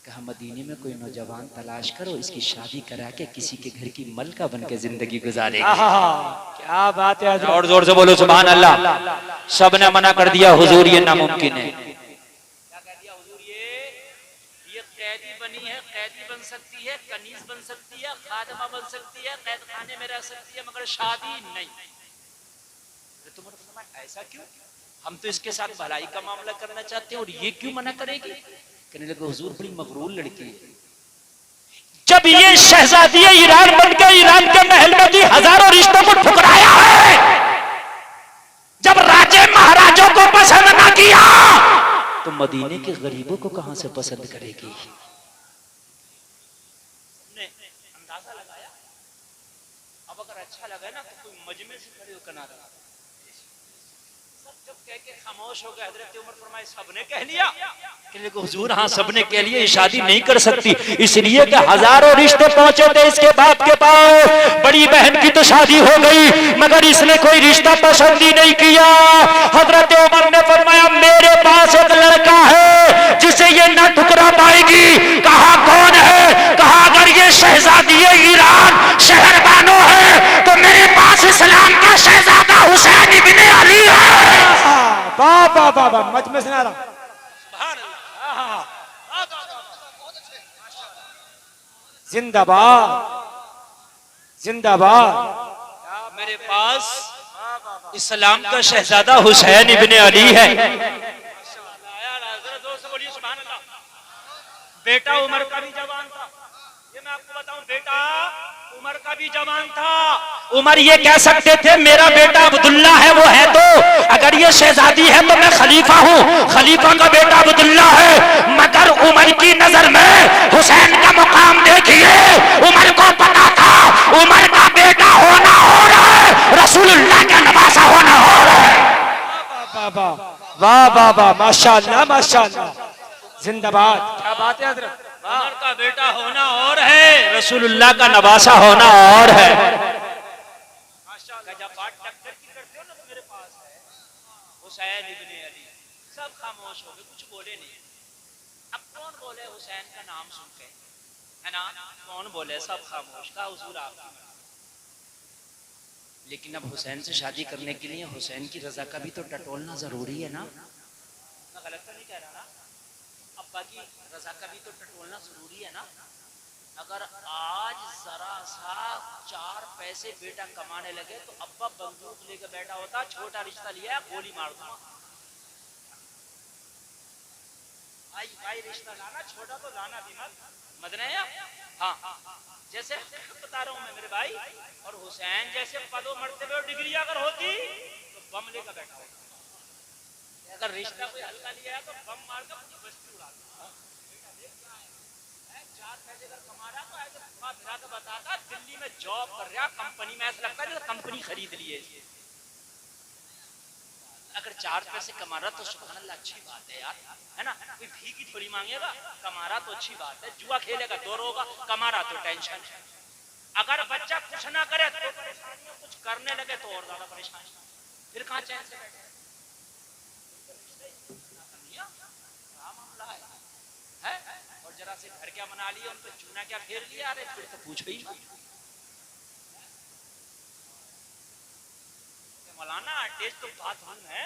कहा मदीने में कोई नौजवान तलाश करो, इसकी शादी करा के किसी के घर की मलका बन के जिंदगी गुजारे। क्या बात है, और जोर से बोलो सुभान अल्लाह। सब ने मना कर दिया, हुजूर ये नामुमकिन है। क्या कह दिया हुजूर? ये कैदी बनी है, कैदी बन सकती है, कनीज बन सकती है, खादमा बन सकती है, कैद खाने में रह सकती है, मगर शादी नहीं। ऐसा क्यों? हम तो इसके साथ भलाई का मामला करना चाहते हैं और ये क्यों मना करेगी? कहने लगे हुजूर बड़ी मगरूर लड़की है। जब ये शहजादी ईरान बन के ईरान के महल में थी, हजारों रिश्तों को ठुकराया है। जब राजे महाराजों को पसंद ना किया तो मदीने के गरीबों को कहां से पसंद करेगी? ने अंदाजा लगाया। अब अगर अच्छा लगा ना तो कोई मजमे से खड़े होकर ना जब कह के खामोश हो गए हजरत उमर फरमाए सबने कह लिया कि हुजूर हाँ सबने कह लिया ये शादी नहीं कर सकती, इसलिए कि हजारों रिश्ते पहुंचे थे इसके बाप के पास। बड़ी बहन की तो शादी हो गई मगर इसने कोई रिश्ता पसंद ही नहीं किया। हजरत उमर ने फरमाया मेरे पास एक लड़का है जिसे ये न ठुकरा पाएगी। कहा कौन है? कहा अगर ये शहजादी ईरान शहरबानो है तो मेरे पास इस्लाम का शहजादा हुसैन इब्ने अली है। वाह वाह वाह वाह, मच में सुना रहा। जिंदाबाद जिंदाबाद। मेरे पास इस्लाम का शहजादा हुसैन इब्ने अली है। बेटा उमर का भी जवान था, ये मैं आपको बताऊं, बेटा उमर का भी जवान था। उमर ये कह सकते थे मेरा बेटा अब्दुल्ला है, वो है तो अगर ये शहजादी है तो मैं खलीफा हूँ, खलीफा का बेटा अब्दुल्ला है। मगर उमर की नजर में हुसैन का मुकाम देखिए, उमर को पता था उमर का बेटा होना हो रहा है, रसूलुल्लाह का नवासा होना हो रहा है। वाह वाह वाह, माशाअल्लाह माशाअल्लाह, जिंदाबाद। क्या बात है हजरत, उमर का बेटा होना और है, रसूलुल्लाह का नवासा होना और है। जब बात टक्कर की करते हो ना तो मेरे पास है हुसैन इब्ने अली, सब खामोश हो गए, कुछ बोले नहीं। अब कौन बोले हुसैन का नाम सुन के, है ना, कौन बोले, सब खामोश। का हुजूर आपकी लेकिन अब हुसैन से शादी करने के लिए हुसैन की रजा का भी तो टटोलना जरूरी है ना। मैं गलत तो नहीं कह रहा ना, अब्बा की रजा का भी तो टटोलना जरूरी है ना। अगर आज जरा सा 4 पैसे बेटा कमाने लगे तो अब्बा बंदूक लेकर बैठा होता, छोटा रिश्ता लिया गोली मार दो, भाई भाई रिश्ता लाना, छोटा तो लाना भी मत, मदने हाँ जैसे बता रहा हूं मैं मेरे भाई। और हुसैन जैसे पदों मरते हुए डिग्री अगर होती तो बम लेकर बैठा होता। अगर रिश्ता कोई हल्का लिया है तो बम मारकर पूरी बस्ती उड़ा दो। 4 पैसे अगर कमा रहा तो ऐसे फिरा के बताता दिल्ली में जॉब कर रहा, कंपनी में ऐसा लगता है जैसे कंपनी खरीद ली है। अगर 4 पैसे कमा रहा तो सुभान अल्लाह, अच्छी बात है यार, है ना, कोई भीख ही थोड़ी मांगेगा, कमा रहा तो अच्छी बात है। जुआ खेलेगा तो रोगा, कमा रहा तो टेंशन। अगर बच्चा कुछ ना करे तो परेशानी, कुछ करने लगे तो और ज्यादा परेशानी, फिर कहां चैन से बैठे। है और जरा से घर क्या बना लिया, उनको चूना क्या फेर लिया, अरे फिर तो पूछो ही मौलाना, टेस्ट तो बाथरूम है।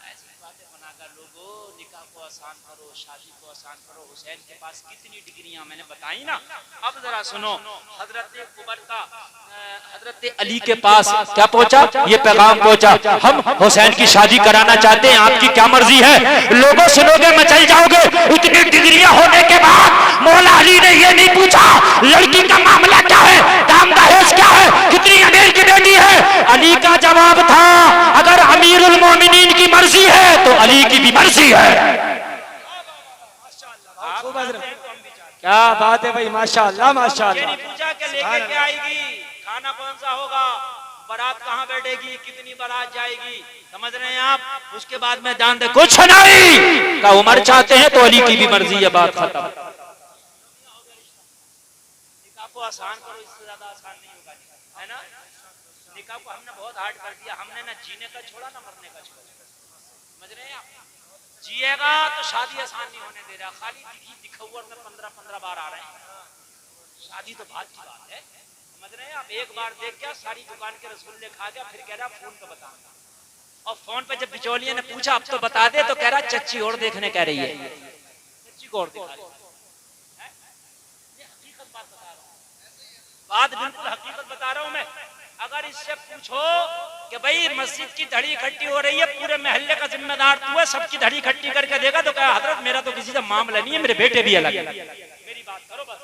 ऐसी बातें बनाकर लोगों निकाह को आसान करो, शादी को आसान करो। हुसैन के पास कितनी डिग्रियां मैंने बताई ना। अब जरा सुनो, हजरत उमर का हजरत अली के पास क्या पहुंचा, ये पैगाम पहुंचा, हम हुसैन की शादी कराना चाहते हैं, आपकी क्या मर्जी है। लोगों सुनोगे मचल जाओगे। इतनी डिग्रियां होने के बाद मौला अली ने ये नहीं पूछा लड़की का मामला क्या है, दाम दहेज क्या है, कितनी अमीर की बेटी है। अली का जवाब था अगर अमीरुल मोमिनीन की मर्जी है तो अली की भी मर्जी है। क्या बात है भाई, माशाअल्लाह माशाअल्लाह। ये नहीं पूछा कि लेके क्या आएगी, खाना कौन सा होगा, बारात कहाँ बैठेगी, कितनी बारात जाएगी, समझ रहे हैं आप। उसके बाद में जान दे कुछ नहीं का उमर चाहते हैं तो अली की भी मर्जी है, बात खत्म। निकाह को आसान करो, इससे ज्यादा आसान नहीं होगा, है ना। निकाह को हमने बहुत हार्ड कर दिया, हमने ना जीने का छोड़ा ना मरने का छोड़ा, समझ रहे हैं आप। जिएगा तो शादी आसान नहीं होने दे रहा, खाली दिखौर में 15-15 बार आ रहे हैं। शादी तो बात की बात है, समझ रहे हैं आप। एक बार देख गया, सारी दुकान के रसगुल्ले खा गया, फिर कह रहा फोन पे बता। और फोन पे जब बिचौलिया ने पूछा अब तो बता दे, तो कह रहा चच्ची और देखने कह रही है, चच्ची को और दिखा रही है। हकीकत बात बता रहा हूँ, बात बिल्कुल हकीकत बता रहा हूँ मैं। अगर इससे पूछो कि भाई मस्जिद की धड़ी इकट्ठी हो रही है, पूरे महल्ले का जिम्मेदार तू है, सबकी धड़ी इकट्ठी करके देगा, तो क्या हजरत मेरा तो किसी से मामला नहीं है, मेरे बेटे भी अलग है, मेरी बात करो बस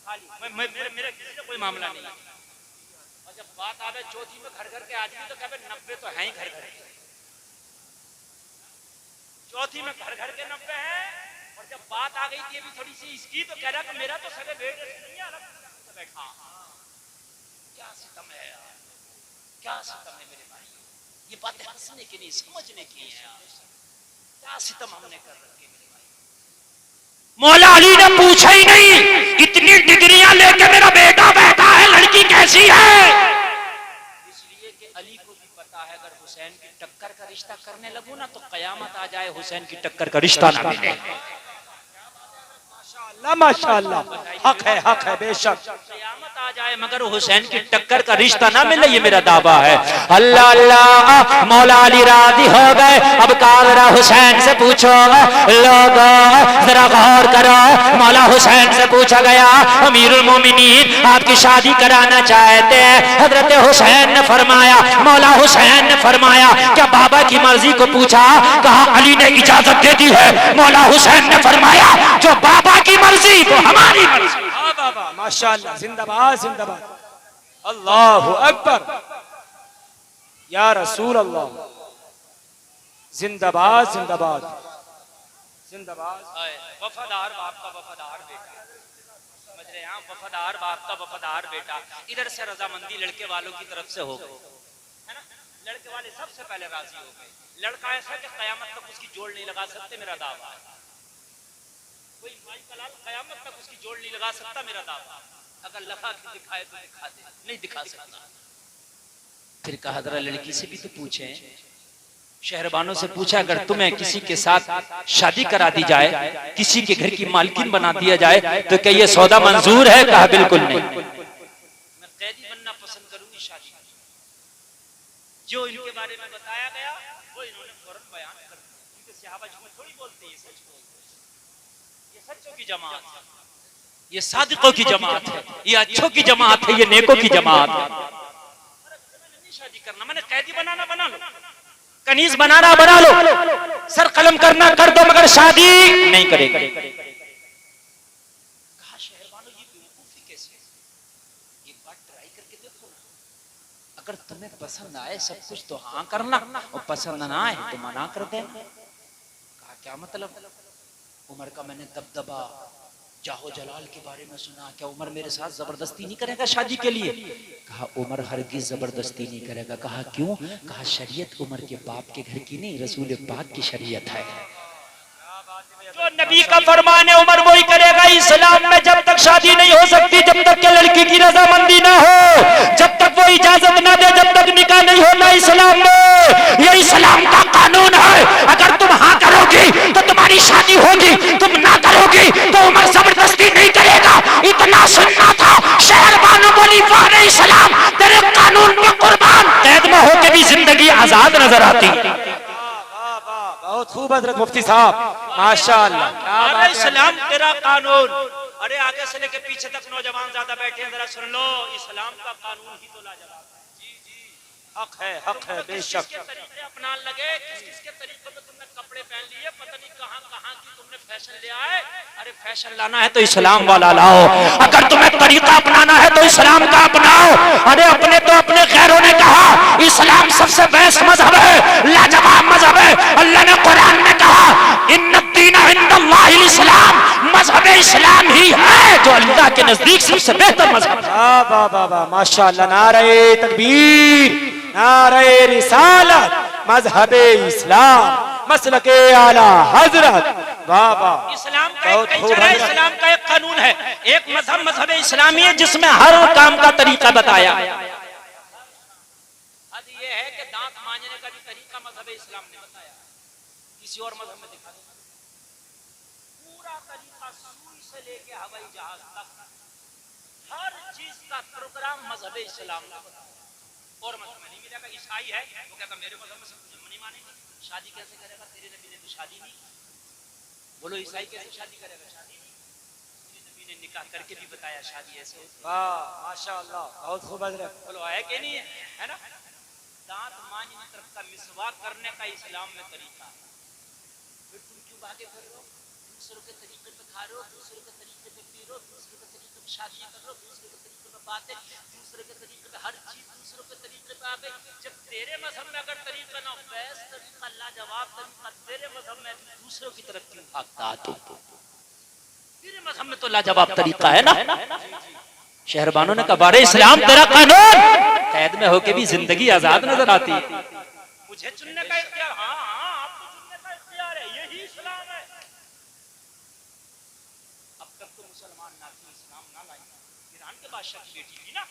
खाली, मेरे किसी से कोई मामला नहीं है। और जब बात आवे चौथी में घर घर के आदमी तो कहे 90 तो है ही घर घर, चौथी में घर घर के 90 हैं। और जब बात आ गई थी अभी थोड़ी सी इसकी, तो कह रहा कि मेरा तो सगे बेटे नहीं है, अलग बैठा। क्या सितम है यार, क्या सितम है मेरे भाई। ये बातें हंसने की नहीं, समझने की है। क्या सितम हमने कर रखे। मौला अली ने पूछा ही नहीं, इतनी डिग्रियां लेके मेरा बेटा बैठा है, लड़की कैसी है? इसलिए कि अली को भी पता है अगर हुसैन की टक्कर का रिश्ता करने लगूं ना तो कयामत आ जाए, हुसैन की टक्कर का रिश्ता ना मिले। माशाअल्लाह, हक है बेशक। कयामत आ जाए मगर हुसैन की टक्कर का रिश्ता ना मिले, ये मेरा दावा है। अल्लाह अल्लाह, मौला अली राजी हो गए। अब कादरा हुसैन से पूछो, लोग जरा गौर करो। मौला हुसैन से पूछा गया, अमीरुल मोमिनीन आपकी शादी कराना चाहते हैं। हजरत हुसैन ने फरमाया, मौला हुसैन ने फरमाया, क्या बाबा की मर्जी को पूछा? कहा अली ने इजाजत दे दी है। मौला हुसैन ने फरमाया, जो बाबा की मर्जी वो हमारी मर्जी। हाँ बाबा, माशाअल्लाह, जिंदाबाद जिंदाबाद, अल्लाहु अकबर, या रसूल अल्लाह, जिंदाबाद जिंदाबाद जिंदाबाद। वफादार बाप का वफादार बेटा, समझ रहे हैं? वफादार बाप का वफादार बेटा। इधर से रजामंदी लड़के वालों की तरफ से हो गई है ना, लड़के वाले सबसे पहले राजी हो गए। लड़का ऐसा कि कयामत तक उसकी जोड़ नहीं लगा सकते, मेरा दावा है। कोई माई का लाल कयामत तक उसकी जोड़ नहीं लगा सकता, मेरा दावा। अगर लगा के दिखाए तो दिखा दे, नहीं दिखा सकता। फिर कहा जरा लड़की से भी तो पूछे, शहरबानों से पूछा, अगर तुम्हें किसी के साथ शादी करा दी जाए, किसी के घर की मालकिन बना दिया जाए, तो क्या ये सौदा मंजूर है? कहा बिल्कुल नहीं, मैं कैदी बनना पसंद करूंगी शादी। जो इनके बारे में बताया गया वो इन्होंने फौरन बयान कर दिया, क्योंकि सहाबा झूठ थोड़ी बोलते हैं, सच बोलते हैं। ये सच्चों की जमात है, ये सादिकों की जमात है, ये अच्छों की जमात है, ये नेकों की जमात है। शादी करना मैंने कैदी बनाना बना लो, कनीज बनाना बना लो, सर कलम करना कर दो, मगर शादी नहीं करेगा। कहा शहरवालों ये बेवकूफी कैसे है? एक बार ट्राई करके देखो ना, अगर तुम्हें पसंद आए सब कुछ तो हाँ करना, और पसंद ना आए तो मना कर देना। कहा क्या मतलब? उमर का मैंने दबदबा जाहो जलाल के बारे में सुना, क्या उमर मेरे साथ जबरदस्ती नहीं करेगा शादी के लिए? कहा उमर हरगिज जबरदस्ती नहीं करेगा। कहा क्यों? कहा शरीयत उमर के बाप के घर की नहीं, रसूल पाक की शरीयत है। जो नबी का फरमान है उमर वही करेगा। इस्लाम में जब तक शादी नहीं हो सकती, जब तक के लड़की की रजामंदी ना हो, जब तक वो इजाजत ना दे, जब तक निकाह नहीं होना इस्लाम में। ये इस्लाम का कानून है। अगर तुम हाँ करोगी तो तुम्हारी शादी होगी, तुम ना करोगी तो उमर जबरदस्ती नहीं करेगा। इतना सुनना था। शहरबानो बोली वाह इस्लाम तेरे कानून पे कुर्बान। कैद में होकर भी जिंदगी आजाद नजर आती। बहुत खूब हजरत मुफ्ती साहब, माशाअल्लाह। अरे इस्लाम तेरा कानून। अरे आगे से लेके पीछे तक नौजवान ज्यादा बैठे हैं, जरा सुन लो, इस्लाम का कानून ही तो लाजवाब है। जी जी, हक है बेशक। किसके तरीके अपना लगे, किसके तरीके में तुमने कपड़े पहन लिए, पता नहीं कहां कहां की तुमने फैशन ले आए। अरे फैशन लाना है तो इस्लाम वाला लाओ, अगर तुम्हें तरीका अपनाना है तो इस्लाम का अपनाओ। अरे अपने तो अपने खैरों ने कहा इस्लाम सबसे बेस्ट मजहब है, लाजवाब मजहब है। अल्लाह ने कुरान में कहा इन्नद्दीन इंदल्लाहिल इस्लाम, मजहब इस्लाम ही है जो अल्लाह के नजदीक सबसे बेहतर मजहब है। वाह वाह वाह, माशाअल्लाह। नारे तकबीर, नारे रिसालत, मजहब इस्लाम, मसलके आला हजरत। वाह वाह, इस्लाम का एक कल्चर है, इस्लाम का एक कानून है। एक मजहब इस्लामी है जिसमें हर काम का तरीका बताया। अब ये है कि दांत मांजने का भी तरीका मजहब इस्लाम ने बताया, किसी और मजहब में दिखा देगा। पूरा तरीका सुई से लेके हवाई जहाज तक हर चीज का प्रोग्राम मजहब इस्लाम ने बताया। और मजहब में नहीं मिलेगा। ईसाई है वो कहता मेरे मजहब में सब कुछ नहीं मानेंगे, शादी कैसे करेगा, तेरे नबी ने तो शादी नहीं। बोलो ईसाई कैसे शादी करेगा? शादी नहीं। तेरे नबी ने निकाह करके भी बताया शादी ऐसे। वाह माशाअल्लाह, बहुत खूब हजरत। बोलो है कि नहीं है? है ना? दांत मांजने तरफ का मिसवाक करने का इस्लाम में तरीका। फिर तुम क्यों भागे फिर रहे हो? दूसरों के तरीके पे खा रहे हो, दूसरों के तरीके पे पी रहे हो, दूसरों के तरीके पे शादी कर रहे हो, दूसरों के तरीके पे बातें, दूसरे के तरीके पे हर चीज दूसरों के तरीके पे आ गई। जब तेरे मजहब में अगर तरीका ना हो, बेस्ट तरीका, लाजवाब तरीका तेरे मजहब में, दूसरों की तरफ क्यों भागता? तो तेरे मजहब में तो लाजवाब तरीका है ना। शहरबानों ने कहा बारे इस्लाम तेरा कानून, कैद में होके भी जिंदगी आजाद नजर आती। मुझे चुनने का इख्तियार, हाँ हाँ आपको चुनने का इख्तियार है, यही इस्लाम है। अब तक तो मुसलमान ना थी, इस्लाम ना लाई, ईरान के बादशाह की बेटी थी ना,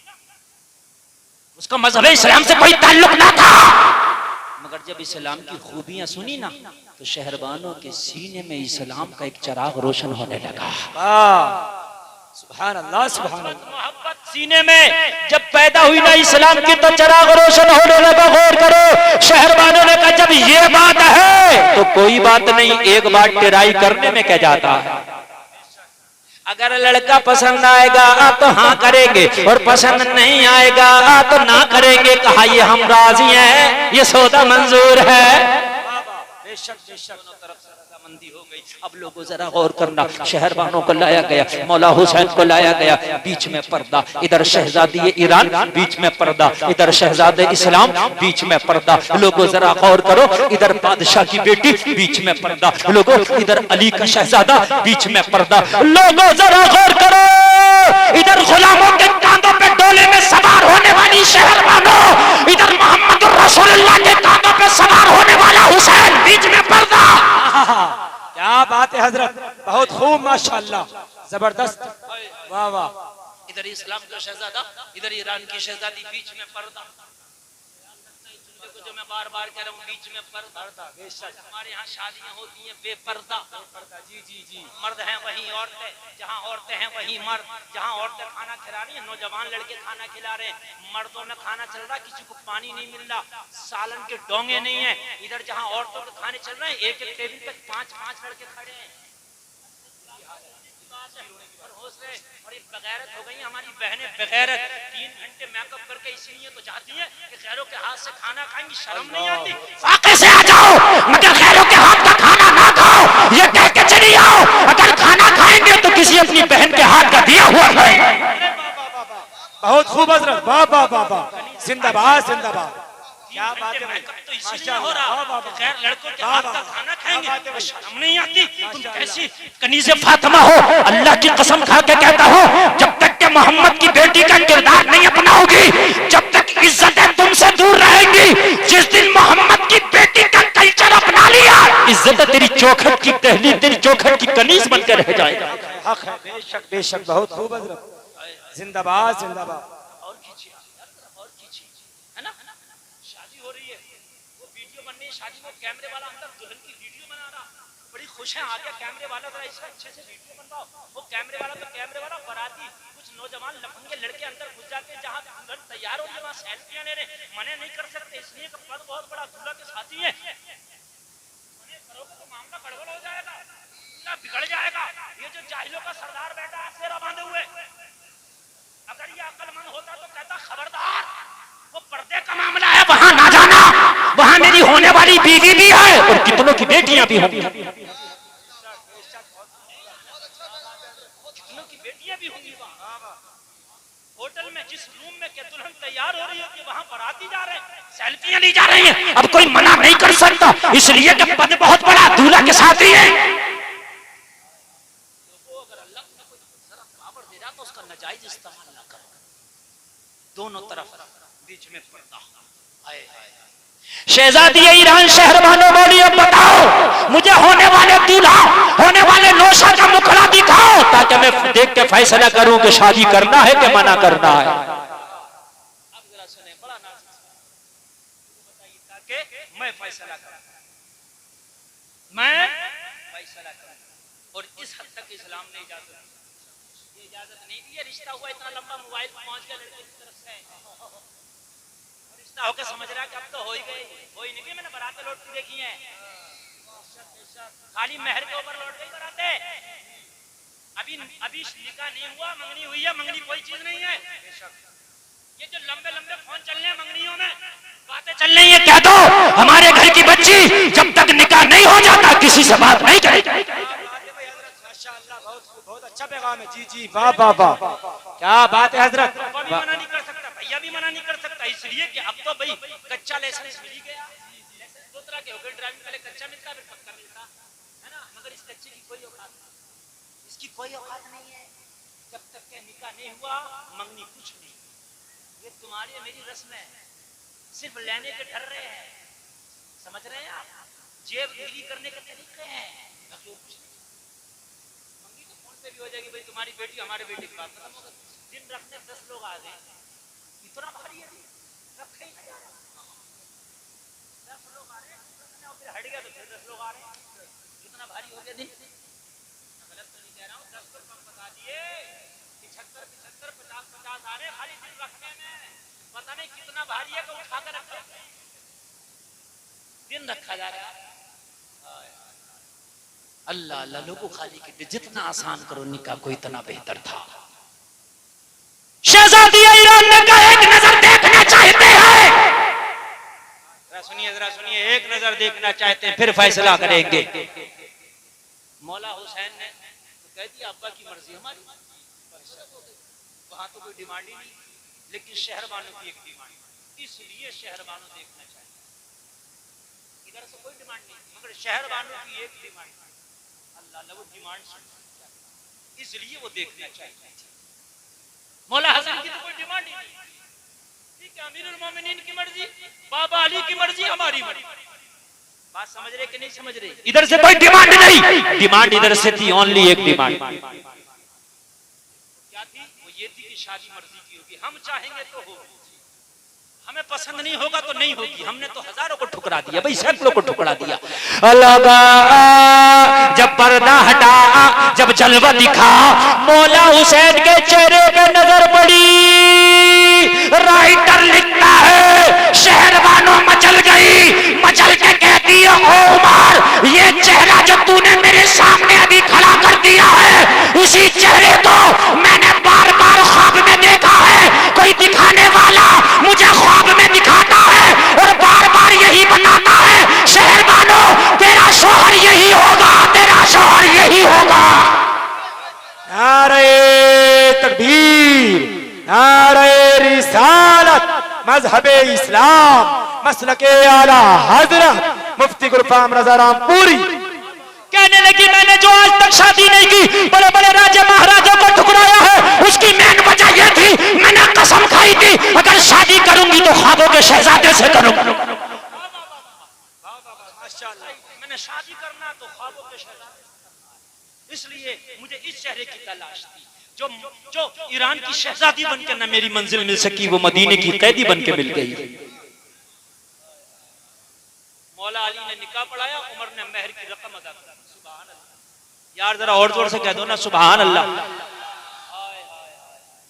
उसका मजहब इस्लाम से कोई ताल्लुक ना था, मगर जब इस्लाम की खूबियां सुनी ना तो शहरबानों के सीने में इस्लाम का एक चिराग रोशन होने लगा। सुभान अल्लाह, सुभान अल्लाह। मोहब्बत सीने में जब पैदा हुई ना इस्लाम की तो चिराग रोशन होने लगा। गौर करो, शहरबानों ने कहा जब ये बात है तो कोई बात नहीं, एक बार टेराई करने में क्या जाता है। अगर लड़का पसंद आएगा तो हाँ करेंगे, और पसंद नहीं आएगा तो ना करेंगे। कहा ये हम राजी हैं, ये सौदा मंजूर है। बेशक बेशक, दोनों तरफ से रजामंदी हो गई। अब लोगों जरा गौर करना, शहरबानों को लाया गया, मौला हुसैन को लाया गया, बीच में पर्दा, इधर शहजादी ईरान, बीच में पर्दा, इधर शहजादे इस्लाम, बीच में पर्दा। लोगों जरा गौर करो, इधर बादशाह की बेटी, बीच में पर्दा। लोगों इधर अली का शहजादा, बीच में पर्दा। लोगों जरा गौर करो, इधर गुलामों के कांधों पे डोले में सवार होने वाली शहरबानों, इधर मोहम्मद रसूलुल्लाह के कांधों पे सवार होने वाला हुसैन, बीच में पर्दा। क्या बात है हजरत, बहुत खूब, माशाअल्लाह, जबरदस्त, वाह वाह। इधर इस्लाम का शहजादा, इधर ईरान की शहजादी, बीच में पर्दा। जो मैं बार बार कह रहा हूँ, बीच में पर्दा। हमारे यहाँ शादियाँ होती हैं बेपर्दा। जी जी जी, मर्द हैं वहीं औरतें, जहाँ औरतें हैं वहीं मर्द। जहाँ औरतें खाना खिला रही हैं, नौजवान लड़के खाना खिला रहे हैं, मर्दों में खाना चल रहा है, किसी को पानी नहीं मिल रहा, सालन के डोंगे नहीं है। इधर जहाँ औरतों के खाने चल रहे हैं, एक एक टेबल पे 5-5 लड़के खड़े हैं। और ये बगैरत हो गई हमारी बहनें, बगैरत। 3 घंटे मेकअप करके इसलिए तो जाती हैं कि खैरों के हाथ से खाना खाएंगी, शर्म नहीं आती। फाके से आ जाओ, मगर खैरों के हाथ का खाना ना खाओ, ये कह के चली आओ अगर खाना खाएंगे तो किसी अपनी बहन के हाथ का दिया हुआ खाएं। बहुत खूब हजरत, वाह वाह वाह वाह, जिंदाबाद जिंदाबाद। क्या बात है, तो इसीलिए हो रहा कि खैर लड़कों के हाथ का खाना खाएंगे, शर्म नहीं आती। तुम कैसी कनीज़े फातिमा हो, अल्लाह की कसम खा के कहता हूँ, जब तक के मोहम्मद की बेटी का किरदार नहीं अपनाओगी, जब तक इज्जतें तुमसे दूर रहेंगी। जिस दिन मोहम्मद की बेटी का कल्चर अपना लिया, इज्जत तेरी चौखट की टहली, तेरी चौखट की कनीज बनकर रह जाएगा। हक है, बेशक बेशक, बहुत खूब हजरत, जिंदाबाद जिंदाबाद। और खींचिए, और खींचिए, है ना। शादी हो रही है, वो वीडियो बन रही है शादी में, कैमरे वाला अंदर दुल्हन की वीडियो बना रहा, बड़ी खुश है, आ गया कैमरे वाला, जरा इसका अच्छे से वीडियो बनवाओ। वो कैमरे वाला तो कैमरे वाला, बराती कुछ नौजवान लफंगे लड़के अंदर घुस जाते हैं, जहाँ दुल्हन तैयार हो रही है वहाँ सेल्फियां ले रहे, मने नहीं कर सकते इसलिए कि पद बहुत बड़ा, दूल्हा के साथी है। मने करोगे तो मामला गड़बड़ हो जाएगा, ना बिगड़ जाएगा। ये जो जाहिलों का सरदार बैठा है सेरा बांधे हुए, अगर ये अक्लमंद होता तो कहता खबरदार, वो पर्दे का मामला है, वहां ना जाना, वहां मेरी होने वाली बीवी भी है और कितनों की बेटियां भी होंगी, कितनों की बेटियां भी होंगी। होटल में जिस रूम में के दुल्हन तैयार हो रही होती है, वहां बाराती जा रहे हैं, सेल्फियां ली जा रही हैं। अब कोई मना नहीं कर सकता, इसलिए कि पद बहुत बड़ा, दूल्हा के साथ ही है। तो उसका नाजायज इस्तेमाल ना करो, दोनों तरफ बीच में पर्दा। शहजादी ईरान शहरबानों बोली, अब बताओ मुझे होने वाले दूल्हा, होने वाले नौशा का मुखड़ा दिखाओ, ताकि मैं देख के फैसला करूं कि शादी करना है कि मना करना है। अब जरा सुने, बड़ा नाज बताइए, ताकि मैं फैसला करूं, मैं फैसला करूं। और इस हद तक इस्लाम ने इजाजत नहीं दी है। रिश्ता हुआ इतना लंबा, मोबाइल पहुंच गया लड़के की तरफ से, रिश्ता होकर समझ रहा कि अब तो हो ही गई, हो ही नहीं गई। मैंने बारातें लौटती देखी हैं, खाली मेहर के ऊपर लौट गई बारातें। अभी निकाह नहीं हुआ, मंगनी हुई है, मंगनी कोई चीज नहीं है। ये जो लंबे लंबे फोन चल रहे हैं मंगनियों में, बातें चल रही है, कह दो हमारे घर की बच्ची जब तक निकाह नहीं हो जाता किसी से बात नहीं करेगी। बहुत अच्छा पैगाम है, जी जी, वाह वाह वाह, क्या बात है हजरत। पापा भी मना नहीं कर सकता, भैया भी मना नहीं कर सकता, इसलिए कि अब तो भाई कच्चा लाइसेंस मिल ही गया। दो तरह के हो गए, ड्राइविंग पहले कच्चा मिलता फिर पक्का मिलता है ना, मगर इस कच्चे की कोई औकात नहीं, इसकी कोई औकात नहीं है। जब तक के निकाह नहीं हुआ मंगनी कुछ नहीं, ये तुम्हारी मेरी रस्म है, सिर्फ लेने के डर रहे हैं। समझ रहे हैं आप? जेब ढीली करने के तरीके हैं। मंगी तो फोन पे भी हो जाएगी, भाई तुम्हारी बेटी हमारे बेटी की बात खत्म हो गई। दिन रखने 10 लोग आ गए, इतना भारी है रखे ही नहीं जा रहा। 10 लोग आ रहे हैं, फिर हट गया तो फिर 10 लोग आ रहे हैं, इतना भारी हो गया दिन। गलत तो नहीं कह रहा हूँ, 10 पर कम बता दिए, 75 50 आ रहे खाली दिन रखने में। पता नहीं कितना भारी है, उठा कर रखा दिन रखा जा रहा है। अल्लाह अल्लाह, लोगों खाली के जितना आसान करो निकाह को इतना बेहतर था। शहजादी ईरान ने कहा एक नजर देखना चाहते हैं। जरा सुनिए, एक नजर देखना चाहते हैं, फिर फैसला करेंगे। मौला हुसैन ने तो कह दिया अब्बा की मर्जी हमारी, वहां तो कोई डिमांड ही नहीं, लेकिन शहरबानों की एक डिमांड, इसलिए शहरबानों देखना चाहिए। इधर से कोई डिमांड नहीं, मगर शहरबानों की एक डिमांड, अल्लाह वो डिमांड सुन, इसलिए वो देखना चाहिए। मौला हसन की तो कोई डिमांड ही नहीं, ठीक है, अमीरुल मोमिनीन की मर्जी, बाबा अली की मर्जी, हमारी मर्जी। बात समझ रहे कि नहीं समझ रहे? इधर से कोई डिमांड नहीं, डिमांड इधर से थी, ओनली एक डिमांड। क्या थी? वो ये थी कि शादी मर्जी की होगी, हम चाहेंगे तो होगी, हमें पसंद नहीं होगा तो नहीं होगी। हमने तो हजारों को ठुकरा दिया भाई, सैकड़ों को ठुकरा दिया। लगा जब पर्दा हटा, जब जलवा दिखा, मौला हुसैन के चेहरे पे नजर पड़ी। राइटर लिखता है शहरबानों मचल गई, मचल के कहती है ओ उमर, ये चेहरा जो तूने मेरे सामने अभी खड़ा कर दिया है, इसी चेहरे को मैंने बार बार ख्वाब में देखा है। कोई दिखाने वाला मुझे ख्वाब में दिखाता है और बार बार यही बताता है शहरबानों तेरा शौहर यही होगा, तेरा शौहर यही होगा। नारे तकबीर, नारे रिसालत, मजहबे इस्लाम, मसलके आला हजरत मुफ्ती गुलफाम रजा रामपुरी कहने लगी मैंने जो आज तक शादी नहीं की, बड़े बड़े राजा महाराजा को ठुकराया है, उसकी मेन वजह यह थी मैंने कसम खाई थी अगर शादी करूंगी तो ख्वाबों के शहजादे से करूंगी। मैंने शादी करना तो ख्वाबों के शहजादे, इसलिए मुझे इस चेहरे की तलाश थी जो ईरान की शहजादी बनकर न मेरी मंजिल मिल सकी, वो मदीने की कैदी बनकर मिल गई। मौला अली ने निकाह पढ़ाया, उमर ने मेहर की रकम अदा की। सुभान अल्लाह यार, जरा और जोर से कह दो ना सुभान अल्लाह।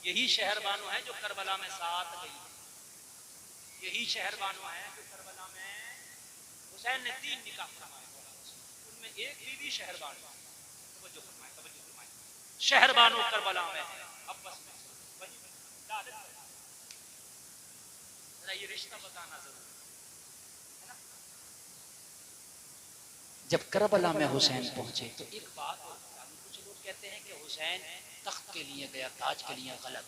यही शहरबानो है जो करबला में साथ गई, यही शहरबानो है जो करबला में हुसैन ने 3 निकाह फरमाए, उनमें एक बीवी शहरबानो। शहरबानो करबला में है, अब बस ये रिश्ता बताना जरूर है ना। जब करबला में हुसैन पहुंचे तो एक बात, कुछ लोग कहते हैं कि हुसैन तख्त के लिए गया, ताज के लिए, गलत।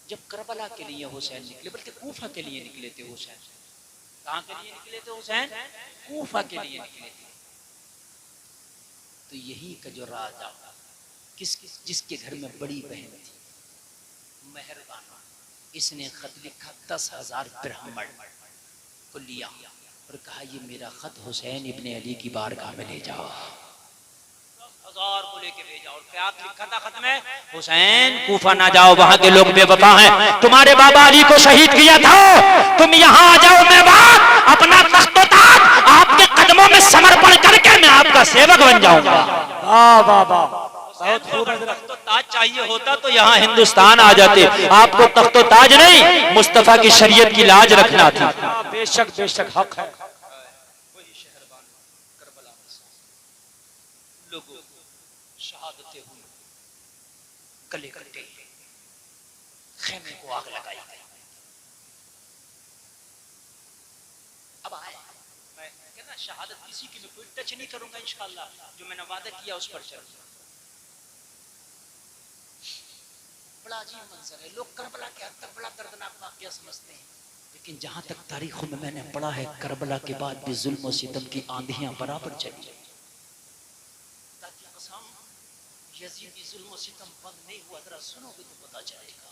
जब करबला के लिए हुसैन निकले, बल्कि कूफा के लिए निकले थे हुसैन। कहां के लिए निकले थे हुसैन? कूफा के लिए निकले थे। तो यही का जो राजा जिसके घर में बड़ी बहन थी मेहरबाना, इसने खत लिखा 10,000 ब्राह्मण को लिया और कहा ये मेरा खत हुसैन इब्ने अली की बारगाह में ले जाओ। 10,000 को लेके भेजा। और क्या लिखा था खत में? हुसैन कूफा ना जाओ, वहां के लोग बेवफा हैं, तुम्हारे बाबा अली को शहीद किया था, तुम यहाँ आ जाओ, मैं बात अपना तख्त-ओ-ताज आपके कदमों में समर्पण करके मैं आपका सेवक बन जाऊंगा। वाह वाह वाह, तख्तो ताज चाहिए होता तो यहाँ हिंदुस्तान आ जाते। आपको तख्तो ताज नहीं, मुस्तफा की शरीयत की लाज रखना थी। बेशक बेशक हक है। वही शहरबान करबला में लोगों शहादतें हुई, गले कटे, खेमे को आग लगाई गई। अब आए, मैं कहना शहादत किसी की मैं कोई टच नहीं करूंगा इंशाअल्लाह, जो मैंने वादा किया उस पर चलूंगा। बड़ा अजीब मंजर है, लोग करबला के हद तक बड़ा दर्दनाक वाकया समझते हैं, लेकिन जहां तक तारीखों में मैंने पढ़ा है करबला के बाद भी जुल्म और सितम की आंधियां बराबर चली। यजीदी जुल्म और सितम बंद नहीं हुआ, जरा सुनोगे तो पता चलेगा।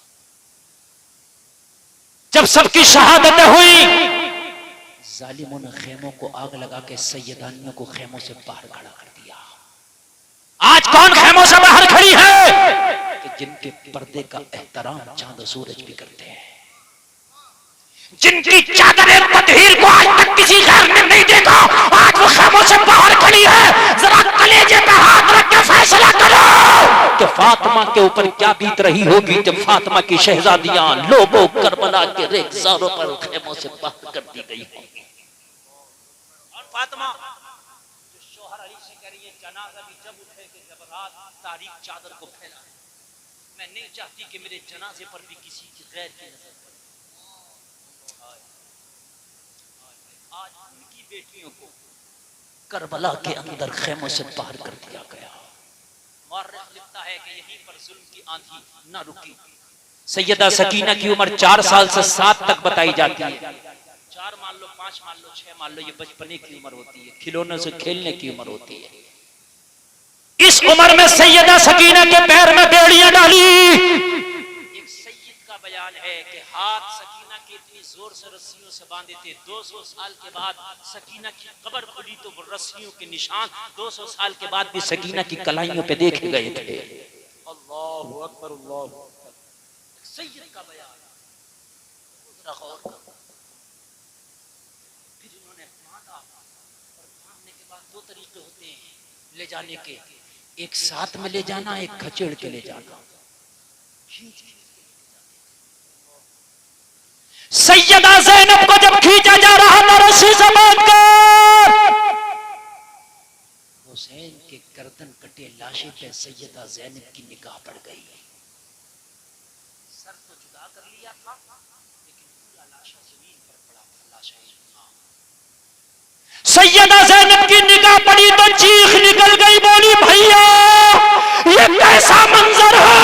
जब सबकी शहादतें हुई, जालिमों ने खेमों को आग लगा के सैयदानियों को खेमों से बाहर खड़ा कर दिया। आज कौन खेमों से बाहर खड़ी है? कि जिनके पर्दे का एहतराम चांद सूरज भी करते हैं, जिनकी चादर ततहीर को आज तक किसी गैर ने नहीं देखा, आज वो खेमों से बाहर खड़ी है। जरा कलेजे पे हाथ रख के फैसला करो कि फातिमा के ऊपर क्या बीत रही होगी जब फातिमा की शहजादियां लोगों करबला के रेगिस्तानों पर खेमों से बाहर कर दी गई होंगी। और फातिमा जो शोहर अली से कह रही है, जनाजा भी जब उठेगी जब रात तारीख चादर को फैला, मैं नहीं चाहती कि मेरे जनाजे पर भी किसी की गैर की नजर पड़े। आज उनकी बेटियों को करबला के अंदर खेमों से बाहर कर दिया गया। मुअर्रिख लिखता है कि यहीं पर जुल्म की आंधी न रुकी। सैयदा सकीना की उम्र 4 साल से 7 तक बताई जाती है। 4 मान लो, 5 मान लो, 6 मान लो, ये बचपने की उम्र होती है, खिलौनों से खेलने की उम्र होती है। इस उम्र में सैयदा सकीना के पैर में बेड़ियां डाली। एक सैयद का बयान है कि हाथ सकीना के इतनी जोर से रस्सियों से बांधे थे, 200 साल के बाद सकीना की कब्र खुली तो वो रस्सियों के निशान 200 साल के बाद भी सकीना की कलाइयों पे देखे गए थे। अल्लाहु अकबर, अल्लाहु अकबर। सैयद का बयान, फिर इन्होंने बांधा, और बांधने के बाद 2 तरीके होते हैं ले जाने के, एक साथ में ले जाना, एक खचेड़ के ले जाना। सैयदा ज़ैनब को जब खींचा जा रहा था रस्सी से बांधकर, हुसैन के गर्दन कटे लाशे पे सैयदा ज़ैनब की निगाह पड़ गई। सर तो जुदा कर लिया था, लेकिन पूरा लाशा जमीन पर पड़ा था, लाशा सैयदा ज़ैनब की निगाह पड़ी तो चीख निकल गई, बोली भैया ये कैसा मंजर है?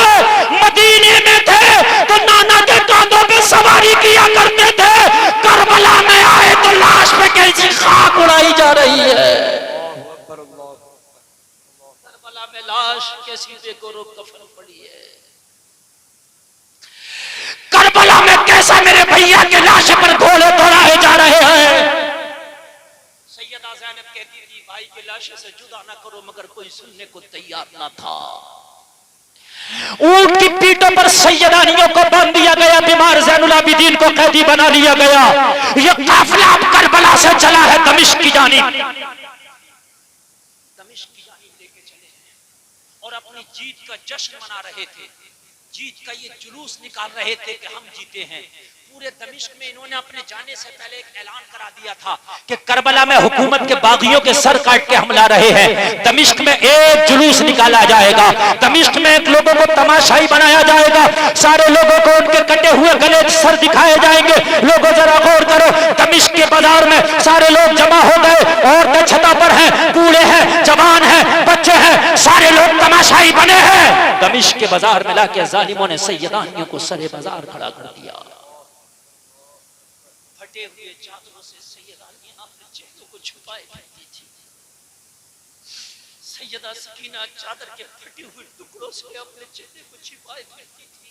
मदीने में थे तो नाना के कांधों पे सवारी किया करते थे, करबला में आए तो लाश पे कैसी खाक उड़ाई जा रही है। करबला में लाश कैसी बेगोरो कफन पड़ी है। करबला में कैसा मेरे भैया के लाश पर घोड़े दौड़ाए जा रहे हैं। सैयदा ज़ैनब कहती थी भाई के लाशे से जुदा ना करो, मगर कोई सुनने को तैयार ना था। ऊंट की पीठों पर सैयदानियों को बांध दिया गया, बीमार ज़ैनुल आबिदीन को कैदी बना लिया गया। ये काफिला अब करबला से चला है दमिश्क की जानिब। दमिश्क की जानिब लेके चले हैं और अपनी जीत का जश्न मना रहे थे, जीत का ये जुलूस निकाल रहे थे कि हम जीते हैं। पूरे दमिश्क में इन्होंने अपने जाने से पहले एक ऐलान करा दिया था कि करबला में हुकूमत के बागियों के सर काट के हम ला रहे हैं। दमिश्क में एक जुलूस निकाला जाएगा, दमिश्क में एक लोगों को तमाशाई बनाया जाएगा, सारे लोगों को उनके कटे हुए गले सर दिखाए जाएंगे। लोगों जरा गौर करो, दमिश्क के बाजार में सारे लोग जमा हो गए, औरतें छता पर हैं, बूढ़े हैं, जवान हैं, बच्चे हैं, सारे लोग तमाशाई बने हैं। दमिश्क के बाजार में लाके जालिमों ने सैयदानियों को सरे बाजार खड़ा कर दिया। फटे हुए चादरों से सैयदानियां अपने चेहरों को छुपाए रहती थी। सैयदा सकीना चादर के फटे हुए टुकड़ों से अपने चेहरे को छिपाए रहती थी।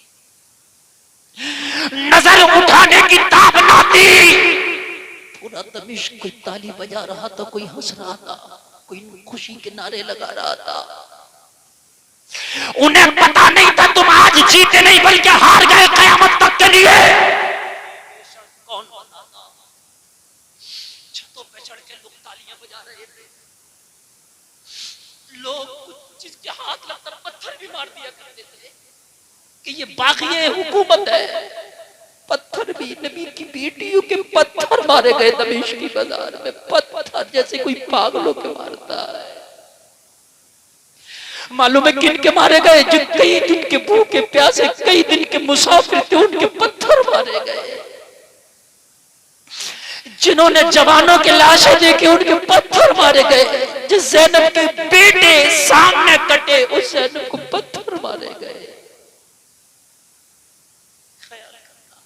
नजर उठाने की ताब न थी। पूरा दमिश्क कोई ताली बजा रहा था, कोई हंस रहा था, कोई खुशी के नारे लगा रहा था। उन्हें पता नहीं था तुम आज जीते नहीं बल्कि हार गए कयामत तक के लिए। कौन बता था? छतों पे चढ़ के लोग तालियां बजा रहे थे, लोग जिसके हाथ लगकर पत्थर भी मार दिया करते थे कि ये बाग़िए हुकूमत है। पत्थर भी, नबी की बेटियों के पत्थर मारे गए दमिश्क की बाजार में, पत्थर जैसे कोई पागलों के मारता है। मालूम है किन के मारे गए? जो कई दिन के भूखे प्यासे, कई दिन के मुसाफिर थे, उनके पत्थर मारे गए। जिन्होंने जवानों के लाशें देखी, उनके पत्थर मारे गए। जिस ज़ैनब के बेटे सामने कटे, उस ज़ैनब को पत्थर मारे गए। ख्याल करना,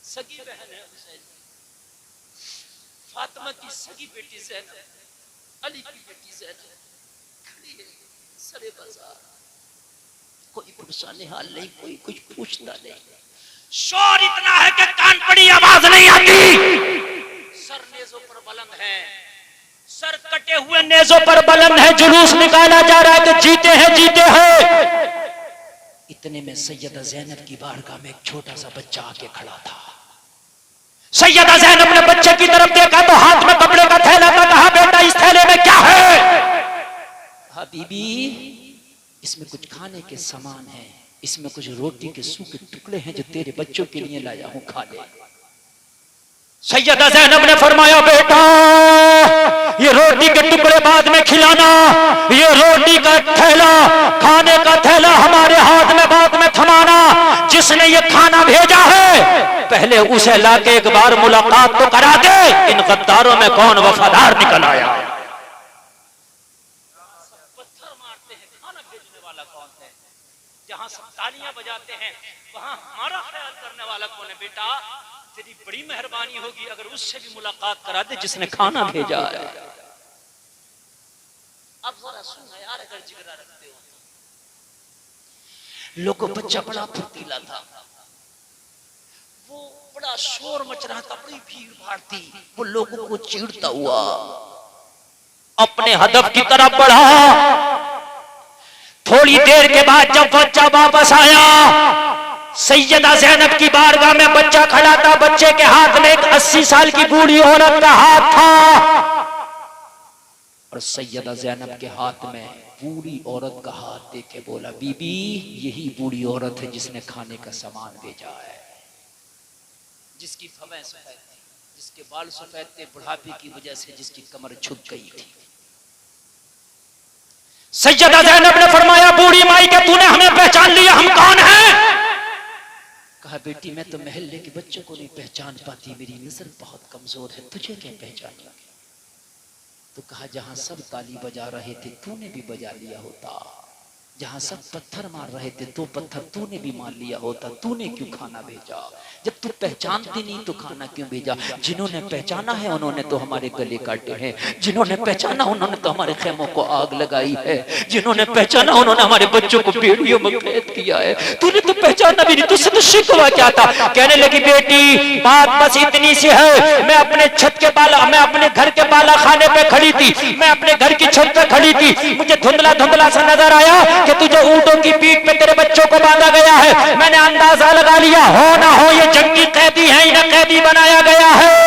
सगी बहन है हुसैन, फातिमा की सगी बेटी ज़ैनब, अली की बेटी ज़ैनब खड़ी है सरे बाजार। कोई पुरसाने हाल नहीं, कोई कुछ पूछता नहीं। शोर इतना है कि कान पड़ी आवाज नहीं आती। सर नेज़ों पर बुलंद है, सर कटे हुए नेज़ों पर बुलंद है, जुलूस निकाला जा रहा है कि जीते हैं जीते हैं। इतने में सैयदा ज़ैनब की बारगाह में एक छोटा सा बच्चा आके खड़ा था। सैयदा ज़ैनब ने बच्चे की तरफ देखा तो हाथ में कपड़े का थैला था। कहा बेटा इस थैले में क्या है? हाँ बीबी, इसमें कुछ खाने के सामान है, इसमें कुछ रोटी के सूखे टुकड़े हैं जो तेरे बच्चों के लिए लाया हूं, खा ले। सैयदा ज़ैनब ने फरमाया बेटा ये रोटी के टुकड़े बाद में खिलाना, ये रोटी का थैला, खाने का थैला हमारे हाथ में बाद में थमाना। जिसने ये खाना भेजा है पहले उसे लाके एक बार मुलाकात तो करा दे, इन गद्दारों में कौन वफादार निकल आया। पत्थर मारते हैं, खाना भेजने वाला कौन है? जहां सब तालियां बजाते हैं वहां हमारा ख्याल करने वाला कौन है? बेटा तेरी बड़ी मेहरबानी होगी अगर उससे भी मुलाकात करा दे जिसने खाना भेजा है। अब जरा सुन यार, अगर जिगरा रखते हो। लोगों बच्चा बड़ा फुर्तीला था, वो बड़ा शोर मच रहा था, बड़ी भीड़ भाड़ थी, वो लोगों को चीड़ता हुआ अपने हदफ की तरफ बढ़ा। थोड़ी देर के बाद जब बच्चा वापस आया, सैयदा ज़ैनब की बारगाह में बच्चा खड़ा था। बच्चे के हाथ में एक 80 साल की बूढ़ी औरत का हाथ था और सैयदा ज़ैनब के हाथ में बूढ़ी औरत का हाथ देके बोला, बीबी यही बूढ़ी औरत है जिसने खाने का सामान भेजा है, जिसकी भवें सफेद थी, जिसके बाल सफेद थे बुढ़ापे की वजह से, जिसकी कमर झुक गई थी। सैयदा ज़ैनब ने फरमाया बूढ़ी माई के तूने हमें पहचान लिया, हम कौन हैं? कहा बेटी मैं तो महल्ले के बच्चों को नहीं पहचान पाती, मेरी नजर बहुत कमजोर है, तुझे क्या पहचानेंगे? तो कहा जहां सब ताली बजा रहे थे तूने भी बजा लिया होता, जहां सब पत्थर मार रहे थे तो पत्थर तूने भी मार लिया होता, तूने क्यों खाना भेजा? जब तू पहचानती नहीं तो खाना क्यों भेजा? जिन्होंने पहचाना है उन्होंने तो हमारे गले काटे हैं, जिन्होंने पहचाना उन्होंने तो हमारे खेमों को आग लगाई है, जिन्होंने पहचाना उन्होंने हमारे बच्चों को बेड़ियों में कैद किया है, तूने तो पहचाना भी नहीं, तुझसे तो शिकवा क्या था? कहने लगी बेटी बात बस इतनी सी है, मैं अपने छत के बाला, मैं अपने घर के बाला खाने पे खड़ी थी, मैं अपने घर की छत पे खड़ी थी, मुझे धुंधला धुंधला सा नजर आया कि तुझे ऊंटों की पीठ पे तेरे बच्चों को बांधा गया है। मैंने अंदाजा लगा लिया हो ना हो ये जंगी कैदी है, इन्हें कैदी बनाया गया है।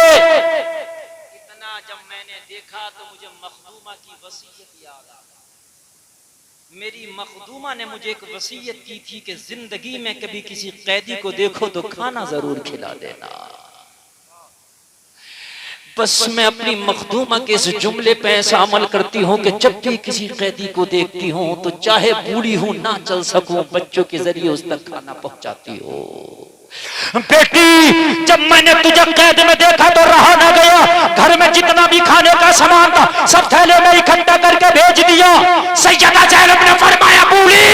इतना जब मैंने देखा तो मुझे मखदूमा की वसीयत याद आ गई। मेरी मखदूमा ने मुझे एक वसीयत की थी कि जिंदगी में कभी किसी कैदी को देखो तो खाना जरूर खिला देना। बस मैं अपनी मखदूमा के इस जुमले पे ऐसा अमल करती हूँ कि जब भी किसी कैदी को देखती हूँ तो चाहे बूढ़ी हूँ ना चल सकूं, बच्चों के जरिए उस तक खाना पहुंचाती हो। बेटी जब मैंने तुझे कैद में देखा तो रहा ना गया, घर में जितना भी खाने का सामान था सब थैले में इकट्ठा करके भेज दिया। सैयदा ज़ैनब ने फरमाया बूढ़ी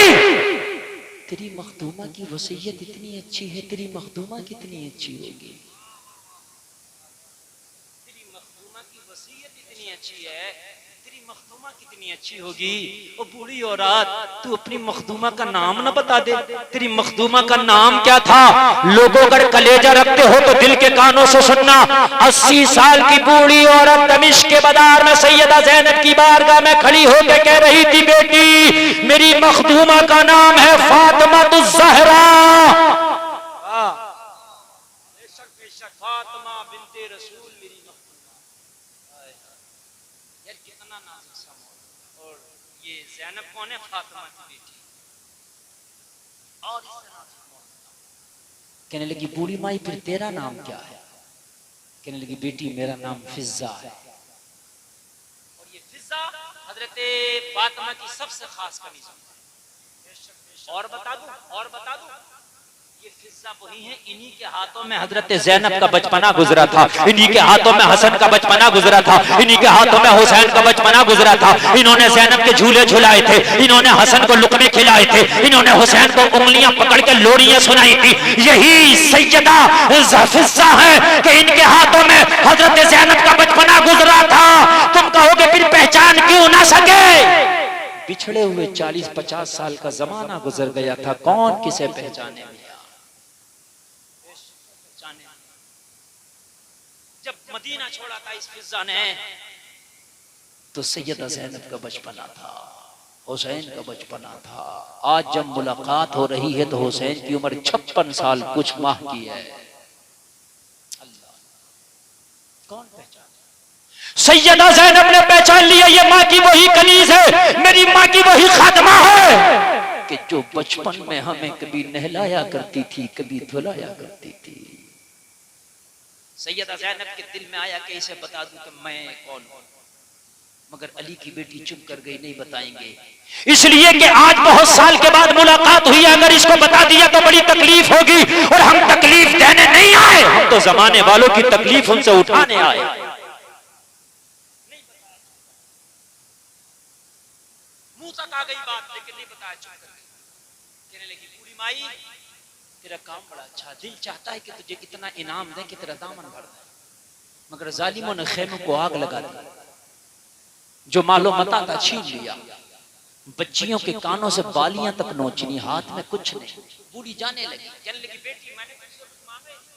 तेरी मखदूमा की वसीयत इतनी अच्छी है, तेरी मखदूमा कितनी अच्छी होगी? अच्छी है, तेरी मखदूमा कितनी अच्छी होगी। ओ बूढ़ी औरत तू अपनी मखदूमा का नाम न बता दे, तेरी मखदूमा का नाम क्या था? लोगों अगर कलेजा रखते हो तो दिल के कानों से सुनना। 80 साल की बूढ़ी औरत दमिश्क के बाजार में सैयदा ज़ैनब की बारगाह में खड़ी होकर कह रही थी बेटी मेरी मखदूमा का नाम है फातिमा ज़हरा। फातिमा बिन्ते रसूल मेरी कितना नाज़िक और ये ज़ैनब कौन है? फातिमा की बेटी। और कहने लगी बूढ़ी माई फिर तेरा नाम क्या है? कहने लगी बेटी मेरा नाम फिज़्ज़ा है। और ये फिज़्ज़ा हजरत फातिमा की सबसे खास कमीज है। और बता दूं ये फिज़्ज़ा वही है, इन्हीं के हाथों में हजरत ज़ैनब का बचपना गुजरा था, इन्हीं के हाथों में हसन का बचपना गुजरा था, इन्हीं के हाथों में हुसैन का बचपना गुजरा था। इन्होंने ज़ैनब के झूले झुलाए थे, इन्होंने हसन को लुकमे खिलाए थे, इन्होंने हुसैन को उंगलियां पकड़ के लोरियां सुनाई थी। यही सैयदा फिज़्ज़ा है कि इनके हाथों में हजरत ज़ैनब का बचपना गुजरा था। तुम कहोगे फिर पहचान क्यों ना सके? बिछड़े हुए 40-50 साल का जमाना गुजर गया था, कौन किसे पहचाने? जब मदीना छोड़ा था इस फिजा ने तो सैयदा ज़ैनब का बचपना था, हुसैन का बचपना था। आज जब मुलाकात हो रही है तो हुसैन की उम्र 56 साल कुछ माह की है। अल्लाह कौन पहचान? सैयदा ज़ैनब ने पहचान लिया ये माँ की वही कनीज है, मेरी माँ की वही खादमा है कि जो बचपन में हमें कभी नहलाया करती थी, कभी धुलाया करती थी। सैयदा ज़ैनब के दिल में आया कि इसे बता दूं कि मैं कौन हूं, मगर अली की बेटी चुप कर गई, नहीं बताएंगे। इसलिए कि आज बहुत साल के बाद मुलाकात हुई, अगर इसको बता दिया तो बड़ी तकलीफ होगी, और हम तकलीफ देने नहीं आए, हम तो जमाने वालों की तकलीफ उनसे उठाने आए। मुंह तक आ गई बात लेकिन नहीं बताया, चुप कर गई। कहने लगी बूढ़ी माई तेरा काम बड़ा अच्छा, दिल चाहता है कि तुझे इतना इनाम दे कि तेरा दामन भर दे, मगर जालिमों ने खेमों को आग लगा दी, जो मालो मता था छीन लिया, बच्चियों के कानों से बालियां तक नोचनी, हाथ में कुछ नहीं। बूढ़ी जाने लगी, कहने लगी बेटी मैंने तुझसे कुछ मांगा ही नहीं,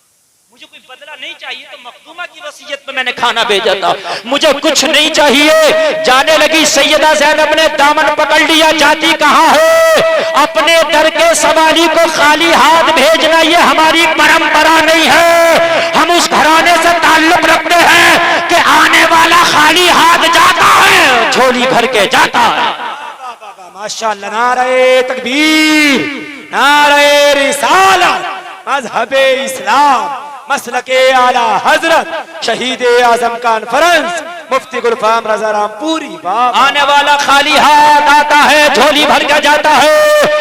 मुझे कोई बदला नहीं चाहिए, तो मखदूमा की वसीयत पे मैंने खाना भेजा था, मुझे कुछ नहीं चाहिए। जाने लगी सैयदा ज़ैनब ने दामन पकड़ लिया, जाती कहां है? अपने दर के सवारी को खाली हाथ भेजना ये हमारी परंपरा नहीं है। हम उस घराने से ताल्लुक रखते हैं कि आने वाला खाली हाथ जाता है, झोली भर के जाता है। माशाअल्लाह, नारे तकबीर, नारे रिसालत, मज़हबे इस्लाम, मसलके आला हजरत शहीद आजम कॉन्फ्रेंस मुफ्ती गुलफाम रजा रामपुरी। आने वाला खाली हाथ आता है, झोली भर के जाता है।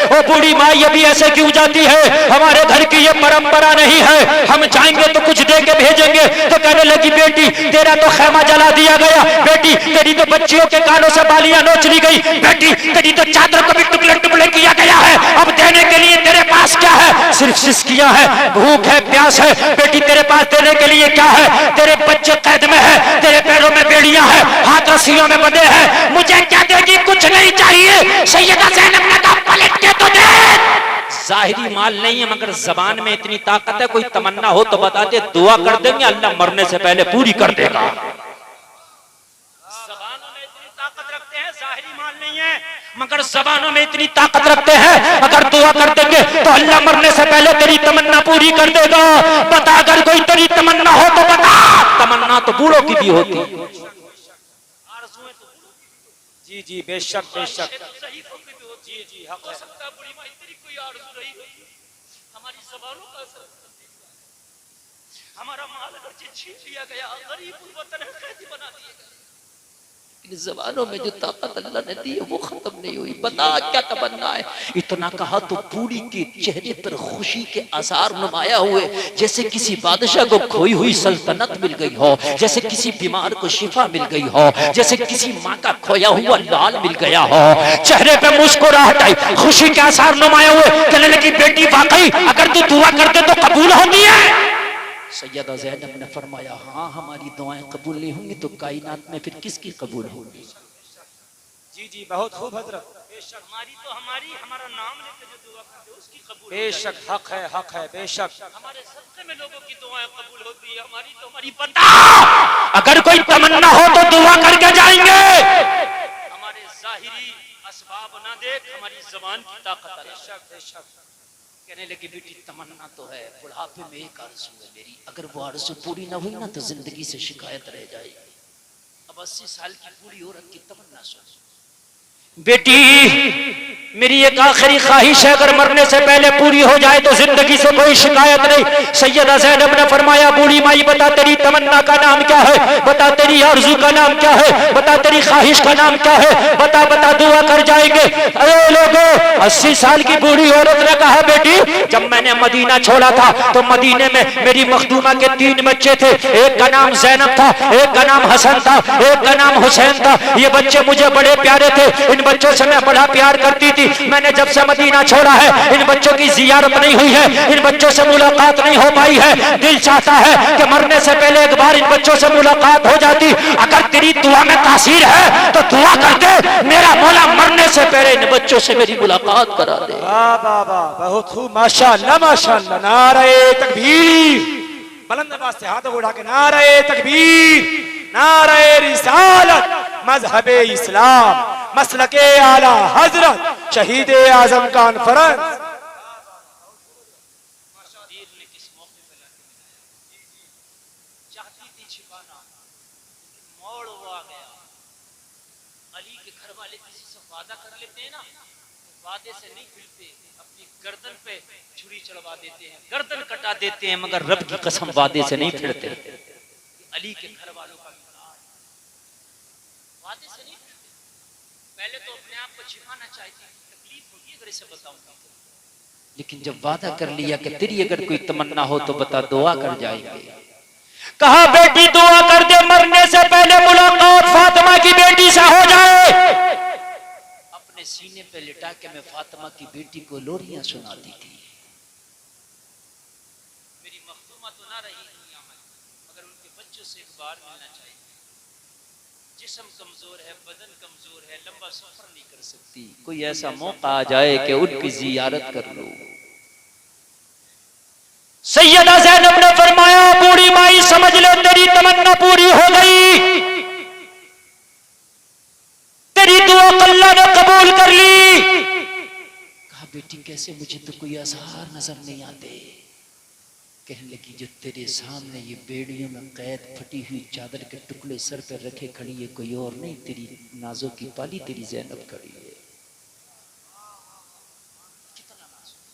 वो बूढ़ी माँ ये भी ऐसे क्यों जाती है? हमारे घर की ये परंपरा नहीं है, हम जाएंगे तो कुछ दे के भेजेंगे। तो कहने लगी बेटी तेरा तो खेमा जला दिया गया, बेटी तेरी तो बच्चियों के कानों से बालियां नोच ली गई, बेटी तेरी तो चादर को भी टुकड़े टुकड़े किया गया है। अब देने के लिए तेरे पास क्या है? सिर्फ सिसकियां है, भूख है, प्यास है। बेटी तेरे पास देने के लिए क्या है? तेरे बच्चे कैद में है, तेरे पैरों में बेड़ियां हैं, हाथ रस्सियों में बंधे हैं, मुझे क्या देगी? कुछ नहीं चाहिए। सैयदा ज़ैनब ने कहा पलट के तो दे। जाहिरी माल नहीं है मगर जबान में इतनी ताकत है, कोई तमन्ना हो तो बता दे, दुआ कर देंगे, अल्लाह मरने से पहले पूरी कर देगा। जबानों में इतनी ताकत रखते हैं, जाहिरी माल नहीं है मगर जबानों में इतनी ताकत रखते हैं, अगर दुआ कर देंगे तो अल्लाह मरने से पहले तेरी तमन्ना पूरी कर देगा। बता अगर कोई तेरी तमन्ना हो तो बता। तमन्ना तो बूढ़ों की भी होती, जी जी बेशक बेशक, जी जी हक है। बूढ़ी माँ तेरी कोई आरज़ू रही होगी, हमारी ज़बानों का असर, हमारा माल अगर छीन लिया गया, गरीब वतन कैदी बना दिया गया, लेकिन ज़बानों में जो ताकत अल्लाह ने दी है वो खत्म नहीं हुई। बता क्या तमन्ना है? इतना कहा तो बूढ़ी के चेहरे पर खुशी के आसार नुमाया हुए, जैसे किसी बादशाह को खोई हुई सल्तनत मिल गई हो, जैसे किसी बीमार को शिफा मिल गई हो, जैसे किसी माँ का खोया हुआ लाल मिल गया हो। चेहरे पे मुस्कुराहट आई, खुशी के आसार नुमाया हुए। कहने लगी बेटी वाकई अगर तू दुआ करते तो कबूल होती है। सैयदा ज़ैनब ने फरमाया हाँ, हमारी दुआएं कबूल नहीं होंगी तो कायनात में फिर किसकी कबूल होगी? जी जी बहुत खूब हजरत, हमारी तो हमारा नाम लेके जो दुआ करते हैं उसकी कबूल, बेशक हक है बेशक। हमारे सदक़े में लोगों की दुआएं कबूल होती है, हमारी तो हमारी बता अगर कोई तमन्ना हो तो दुआ करके जाएंगे। हमारे ज़ाहिरी असबाब ना देख, हमारी ज़बान की ताकत। बेशक बेशक। कहने लगी बेटी तमन्ना तो है, बुढ़ापे में एक आरज़ू है मेरी, अगर वो आरज़ू पूरी ना हुई ना तो जिंदगी से शिकायत रह जाएगी। अब 80 साल की बूढ़ी औरत की तमन्ना सोच। बेटी मेरी एक आखिरी ख्वाहिश है, अगर मरने से पहले पूरी हो जाए तो जिंदगी से कोई शिकायत नहीं। सैयदा ज़ैनब ने फरमाया बूढ़ी माई बता तेरी तमन्ना का नाम क्या है? बता तेरी आरज़ू का नाम क्या है? बता तेरी ख्वाहिश का नाम क्या है? बता बता दुआ कर जाएंगे। अरे लोगों 80 साल की बूढ़ी औरत ने कहा बेटी जब मैंने मदीना छोड़ा था तो मदीने में मेरी मखदूमा के 3 बच्चे थे, एक का नाम ज़ैनब था, एक का नाम हसन था, एक का नाम हुसैन था। ये बच्चे मुझे बड़े प्यारे थे, इन बच्चों से मैं बड़ा प्यार करती थी। मैंने जब से मदीना छोड़ा है इन बच्चों की जियारत नहीं हुई है, इन बच्चों से मुलाकात नहीं हो पाई है। दिल चाहता है कि मरने से पहले एक बार इन बच्चों से मुलाकात हो जाती। अगर तेरी दुआ में तासीर है तो दुआ कर दे, मेरा मौला मरने से पहले इन बच्चों से मेरी मुलाकात करा दे। वाह वाह वाह बहुत खूब, माशाअल्लाह माशाअल्लाह, नारे तकबीर, बुलंद आवाज से हाथों को उठा के नारे तकबीर, नारे रिसालत, मजहबे इस्लाम, मसलके आला हजरत, शहीद आजम कॉन्फ्रेंस। गर्दन पे छुरी चढ़वा देते हैं, गर्दन कटा देते हैं, मगर रब की कसम वादे से नहीं फिरते। अली के घर वालों का वादे से नहीं फिरते। पहले तो अपने आप को छिपाना चाहिए, तकलीफ होगी अगर इसे बताऊंगा, लेकिन जब वादा कर लिया कि तेरी अगर कोई तमन्ना हो तो बता, दुआ कर जाएंगे। कहा बेटी दुआ कर दे, मरने से पहले मुलाकात फातिमा की बेटी से हो जाए। अपने सीने पे लिटा के मैं फातिमा की बेटी को लोरियां सुनाती थी। मेरी मखदूमा तो ना रही दुनिया में, मगर उनके बच्चों से एक बार मिलना चाहिए। जिस्म कमजोर है, बदन कमजोर है, लंबा सफर नहीं कर सकती, कोई ऐसा मौका आ जाए कि उनकी जियारत कर लो। सैयदा ज़ैनब ने फरमाया, बूढ़ी माई समझ ले तेरी तमन्ना पूरी हो गई, तेरी दुआ अल्लाह ने कबूल कर ली। कहा बेटी कैसे, मुझे तो कोई आसार नजर नहीं आते। कहने लगी जो तेरे सामने ये बेड़ियों में कैद फटी हुई चादर के टुकड़े सर पर रखे खड़ी है, कोई और नहीं, तेरी नाजों की पाली तेरी ज़ैनब खड़ी है। कितना नाजुक,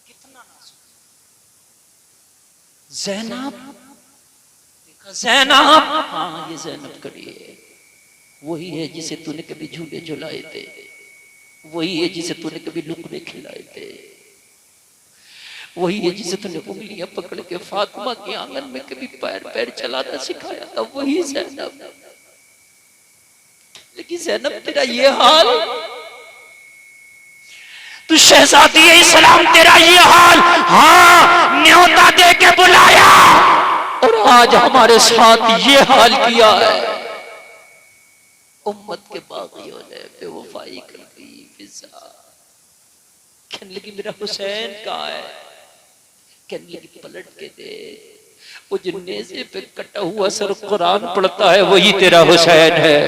कितना नाजुक ज़ैनब, देखा ज़ैनब, हाँ ये ज़ैनब खड़ी है, वही है जिसे तूने कभी झूले झुलाए थे, वही है जिसे तूने कभी लुकड़े खिलाए थे, वही है जिसे तूने उंगलियां पकड़ के फातिमा के आंगन में कभी पैर पैर चलाना सिखाया था, वही ज़ैनब। लेकिन ज़ैनब तेरा ये हाल, तू शहजादी इस्लाम, तेरा ये हाल, हाँ न्योता दे के बुलाया और आज हमारे साथ ये हाल किया है। उम्मत के बागियों ने बेवफाई कर दी, फिजा। कहने लगी मेरा हुसैन कहाँ है? कहने लगी पलट के देख, वो जो नेज़े पे कटा हुआ सर कुरान पढ़ता है वही तेरा हुसैन है।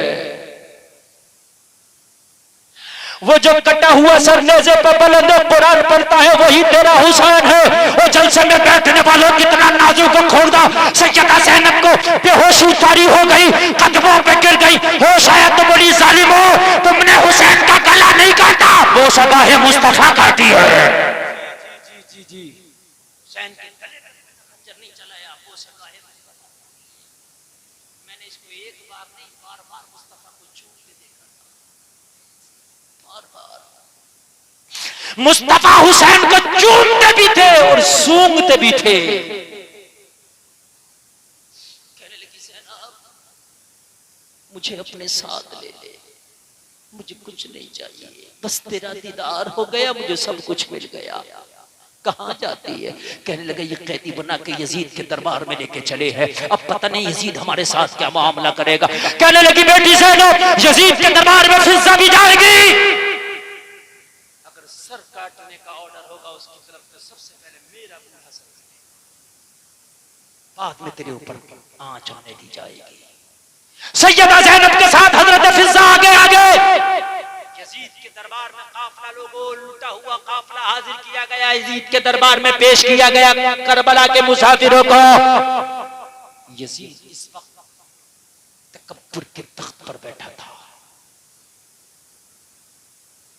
वो जो कटा हुआ सर नेज़े पे बुलंद कुरान पढ़ता है वही तेरा हुसैन है। वो जलसे में बैठने वालों कितना नाजुक खोदा, सैयदा ज़ैनब को बेहोशी तारी हो गई, कदमों पे गिर गई। होश आया तो बड़ी जालिमो, तुमने हुसैन का गला नहीं काटा, वो सबाह मुस्तफा काटी है। जी जी जी, हुसैन के गले में खंजर नहीं चलाया, वो सबाह मुस्तफा। मैंने इसको एक बार नहीं बार बार मुस्तफा को छू के देखा था, बार बार। मुस्तफा हुसैन को चूमते भी थे और सूंघते भी थे। कहने लगी ज़ैनब मुझे अपने साथ ले ले, मुझे कुछ नहीं चाहिए, बस तेरा दीदार हो गया, मुझे सब कुछ मिल गया। कहाँ जाती है? कहने लगे ये कैदी बना के यजीद के दरबार में लेके चले हैं, अब पता नहीं यजीद हमारे साथ क्या मामला करेगा। कहने लगी बेटी ज़ैनब यजीद के दरबार में फिजा भी जाएगी, अगर सर काटने का ऑर्डर होगा उसकी तरफ तो सबसे पहले मेरा बूढ़ा सर, बाद में तेरे ऊपर आंच आने दी जाएगी। सैयदा ज़ैनब के साथ हजरत फिजा आगे आगे यजीद के दरबार में काफिला लोगों लूटा हुआ काफिला हाजिर किया गया, यजीद के दरबार में पेश किया गया करबला के मुसाफिरों को। यजीद इस वक्त तकब्बुर के तख्त पर बैठा था।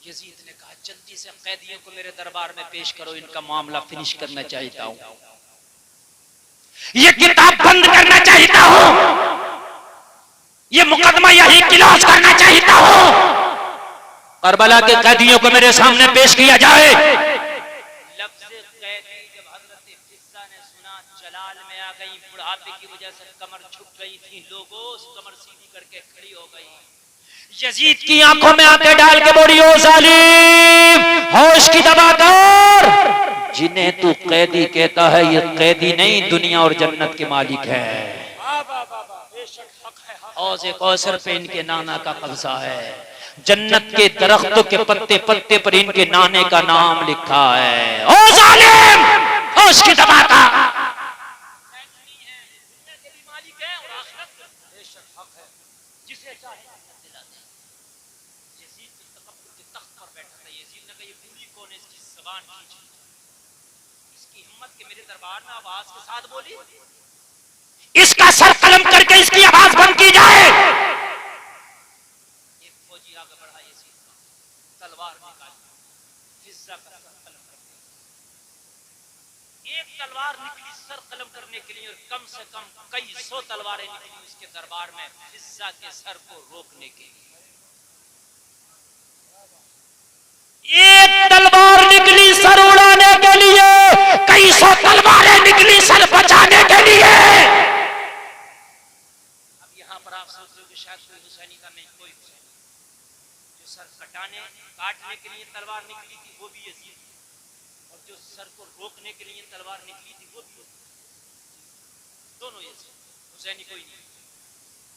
यजीद ने कहा जल्दी से कैदियों को मेरे दरबार में पेश करो, इनका मामला फिनिश करना चाहता हूं, ये किताब बंद करना चाहता हूं, ये मुकदमा यही क्लोज करना चाहता हूं, करबला के कैदियों को मेरे सामने पेश किया जाए। लफ्ज़ कैदी जब हजरत फिजा ने सुना जलाल में आ गई, बुढ़ापे की वजह से कमर झुक गई थी, लोगों कमर सीधी करके खड़ी हो गई। यजीद की आंखों में आंखें डाल के बोली ओ जालिम, होश की दबा कर, जिन्हें तू कैदी कहता है ये कैदी नहीं दुनिया और जन्नत के मालिक है। औज़े कौसर पे इनके नाना का कब्जा है, जन्नत के दरख्तों के पत्ते पत्ते पर इनके नाने का नाम लिखा है। ओ जालिम, होश की दबा कर, बेशक हक है, जिसे चाहे जन्नत दिला दे। यजीद तो तकब्बुर के तख्त पर बैठा था। यजीद ने कहा ये पूरी कौन है, इसकी ज़बान खींची, इसकी हिम्मत के मेरे दरबार में आवाज के साथ बोली, इसका सर कलम करके इसकी आवाज बंद की जाए। एक फौजी आगे बढ़ा, यजीद का तलवार निकाली, हिस्सा का सर कलम करने, एक तलवार निकली सर कलम करने के लिए, और कम से कम कई सौ तलवारें निकली उसके दरबार में हिस्सा के सर को रोकने के लिए। एक तलवार निकली सर उड़ाने के लिए, कई सौ तलवारें निकली सर बचाने के लिए। अब यहाँ पर आप सोच रहे हो कि शायद कोई हुसैनी का नहीं, कोई हुसैनी जो सर काटने के लिए तलवार निकली थी वो भी यजीद, और जो सर को रोकने के लिए तलवार निकली थी वो भी यजीद, दोनों यजीद, हुसैनी कोई नहीं।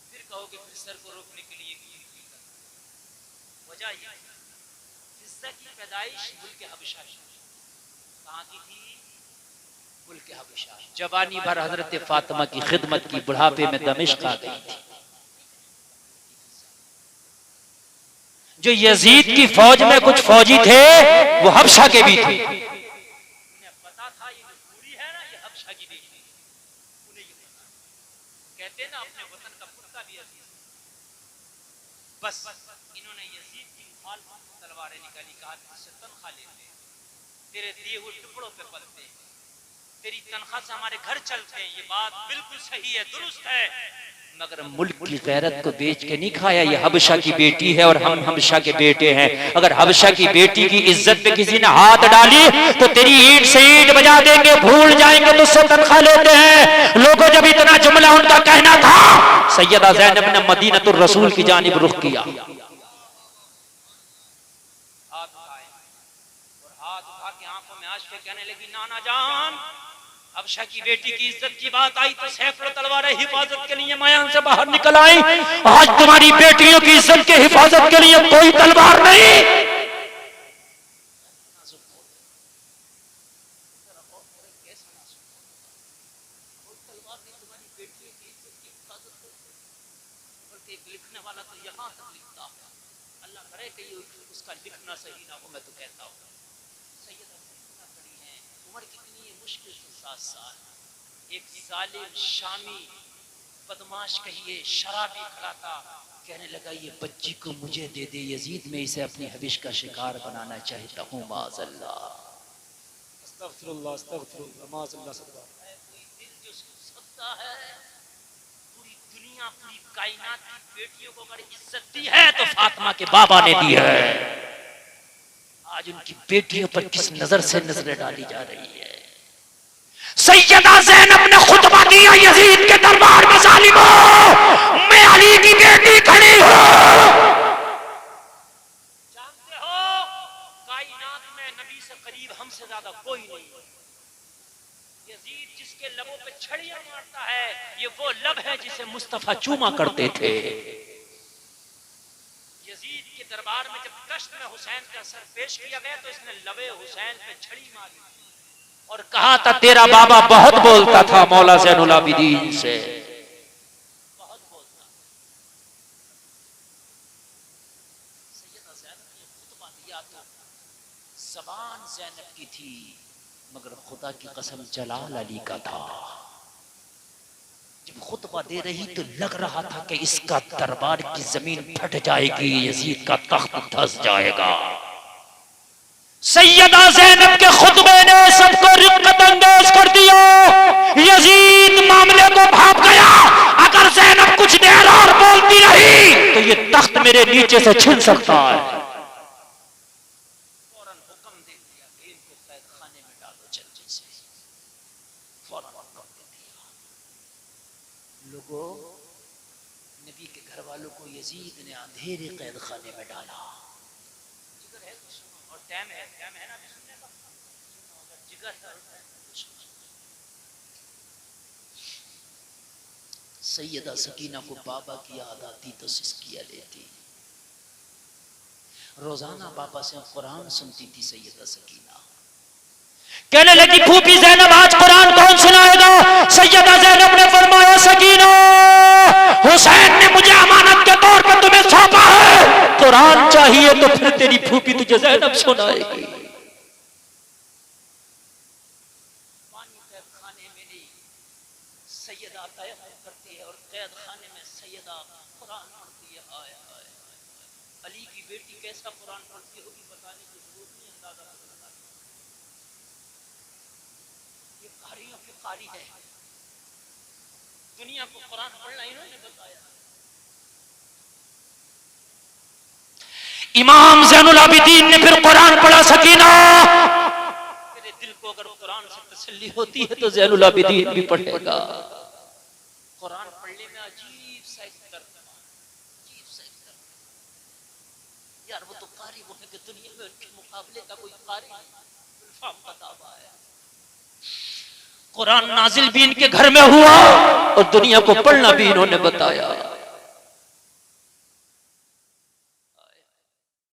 फिर कहोगे फिर सर को रोकने के लिए वजह ये हिस्सा की पैदाइश मुल्क हबशा, कहाँ की थी, मुल्क हबशा। जवानी भर हजरत फातिमा की खिदमत की, बुढ़ापे में दमिश्क आ गई थी। जो यजीद की फौज में कुछ फौजी थे वो हबशा के भी थे। उन्हें पता था ये जो पूरी है ना, ये हबशा की बेटी है, उन्हें ये पता। कहते ना अपने वतन का कुत्ता भी अजीज। बस इन्होंने यजीद की मुखाल तलवारें निकाली, कहा इससे तनख्वाह लेते, तेरे दिए हुए टुकड़ों पे पलते, तेरी तनख्वाह से हमारे घर चलते हैं, ये बात बिल्कुल सही है, दुरुस्त है, मगर मुल्क की गैरत को बेच के नहीं खाया। ये हबशा की बेटी है और हम हबशा के बेटे हैं। अगर हबशा की बेटी की इज्जत पे किसी ने हाथ डाली तो तेरी ईंट से ईंट बजा देंगे, भूल जाएंगे, तुझसे तनख्वाह लेते हैं। लोगों जब इतना जुमला उनका कहना था, सैयदा ज़ैनब ने मदीनतुर रसूल की जानिब रुख किया, हाथ उठाए और हाथ उठा के आंखों में आंसू कहने लगी, नाना जान, हबशा की बेटी की इज्जत की बात आई तो सैकड़ों तलवारें हिफाजत के लिए मैदान से बाहर निकल आई। आज तुम्हारी बेटियों की इज्जत के हिफाजत के लिए कोई तलवार नहीं। लिखने वाला तो यहाँ तक लिखता है, अल्लाह करे कि उसका लिखना सही ना हो, मैं तो कहता हूँ उम्र कितनी है, मुश्किल से 7 साल। एक जालिम शामी बदमाश कहिए शराबी खड़ा था, कहने लगा ये बच्ची को मुझे दे दे, यजीद में इसे अपनी हविश का शिकार बनाना चाहता हूँ। माज़अल्लाह, अस्तगफिरुल्लाह, अस्तगफिरुल्लाह, माज़अल्लाह। कोई दिल जो सकता है, पूरी दुनिया पूरी कायनात की बेटियों को अगर इज्जत दी है तो फातिमा के बाबा ने दी है। आज उनकी बेटियों पर किस नजर से नजरें डाली जा रही है। सैयदा ज़ैनब ने खुतबा दिया यजीद के दरबार में, ज़ालिमों, मैं अली की बेटी खड़ी हूं। जानते हो कायनात में नबी से करीब हमसे ज्यादा कोई नहीं है। यजीद जिसके लबों पे छड़ियां मारता है, ये वो लब है जिसे मुस्तफा चूमा करते थे। यजीद के दरबार में जब कश्त में हुसैन का सर पेश किया गया तो इसने लबे हुसैन पे छड़ी मारी और कहा था तेरा बाबा बहुत बोलता था मौला ज़ैनुल आबिदीन से, बहुत बोलता। सैयदा ज़ैनब ने खुतबा दिया तो ज़बान ज़ैनब की थी, मगर खुदा की कसम जलाल अली का था। जब खुतबा दे रही तो लग रहा था कि इसका दरबार की जमीन फट जाएगी, यजीद का तख्त धंस जाएगा। सैयदा ज़ैनब के खुतबे ने सबको रिक्कत अंगेज कर दिया। यजीद मामले को भाप गया, अगर ज़ैनब कुछ देर और बोलती रही तो ये तख्त मेरे नीचे से छिन सकता है। फौरन हुक्म दे दिया कि इनको कैद खाने में डालो जल्दी से, फौरन हुक्म दे दिया। लोगों, नबी के घर वालों को यजीद ने अंधेरे कैद खाने में डाला। जिगर है तो सुनो, और टाइम है ना भी सुनने का, अगर जिगर है तो सुनो। सैयदा सकीना को बाबा की याद आती तो सिस्किया लेती, रोजाना बाबा से कुरान सुनती थी सैयदा सकीना। कहने लगी फूफी ज़ैनब आज कुरान कौन सुनाएगा? सैयदा ज़ैनब ने फरमाया सकीना रही है तो फिर तेरी फूफी तुझे ज़ैनब सुनाएगी। सैयदा तयम्मुम करती है और कैद खाने में सैयदा कुरान पढ़ती है। आय आय अली की बेटी कैसा कुरान पढ़ती होगी बताने की जरूरत नहीं, अंदाजा लगा। ये कारियों की कारी है, दुनिया को कुरान पढ़ना इन्होंने बताया। इमाम ज़ैनुल आबिदीन ने फिर कुरान पढ़ा। सकीना, तेरे दिल को अगर कुरान से तसल्ली होती है तो ज़ैनुल आबिदीन भी पढ़ेगा। कुरान पढ़ने में अजीब सा एक दर्द, अजीब सा एक दर्द। यार वो तो कारी वो है कि दुनिया में उनके मुकाबले का कोई कारी इल्फाम बतावा है। कुरान नाजिल भी इनके घर में हुआ और दुनिया को पढ़ना भी इन्होंने बताया।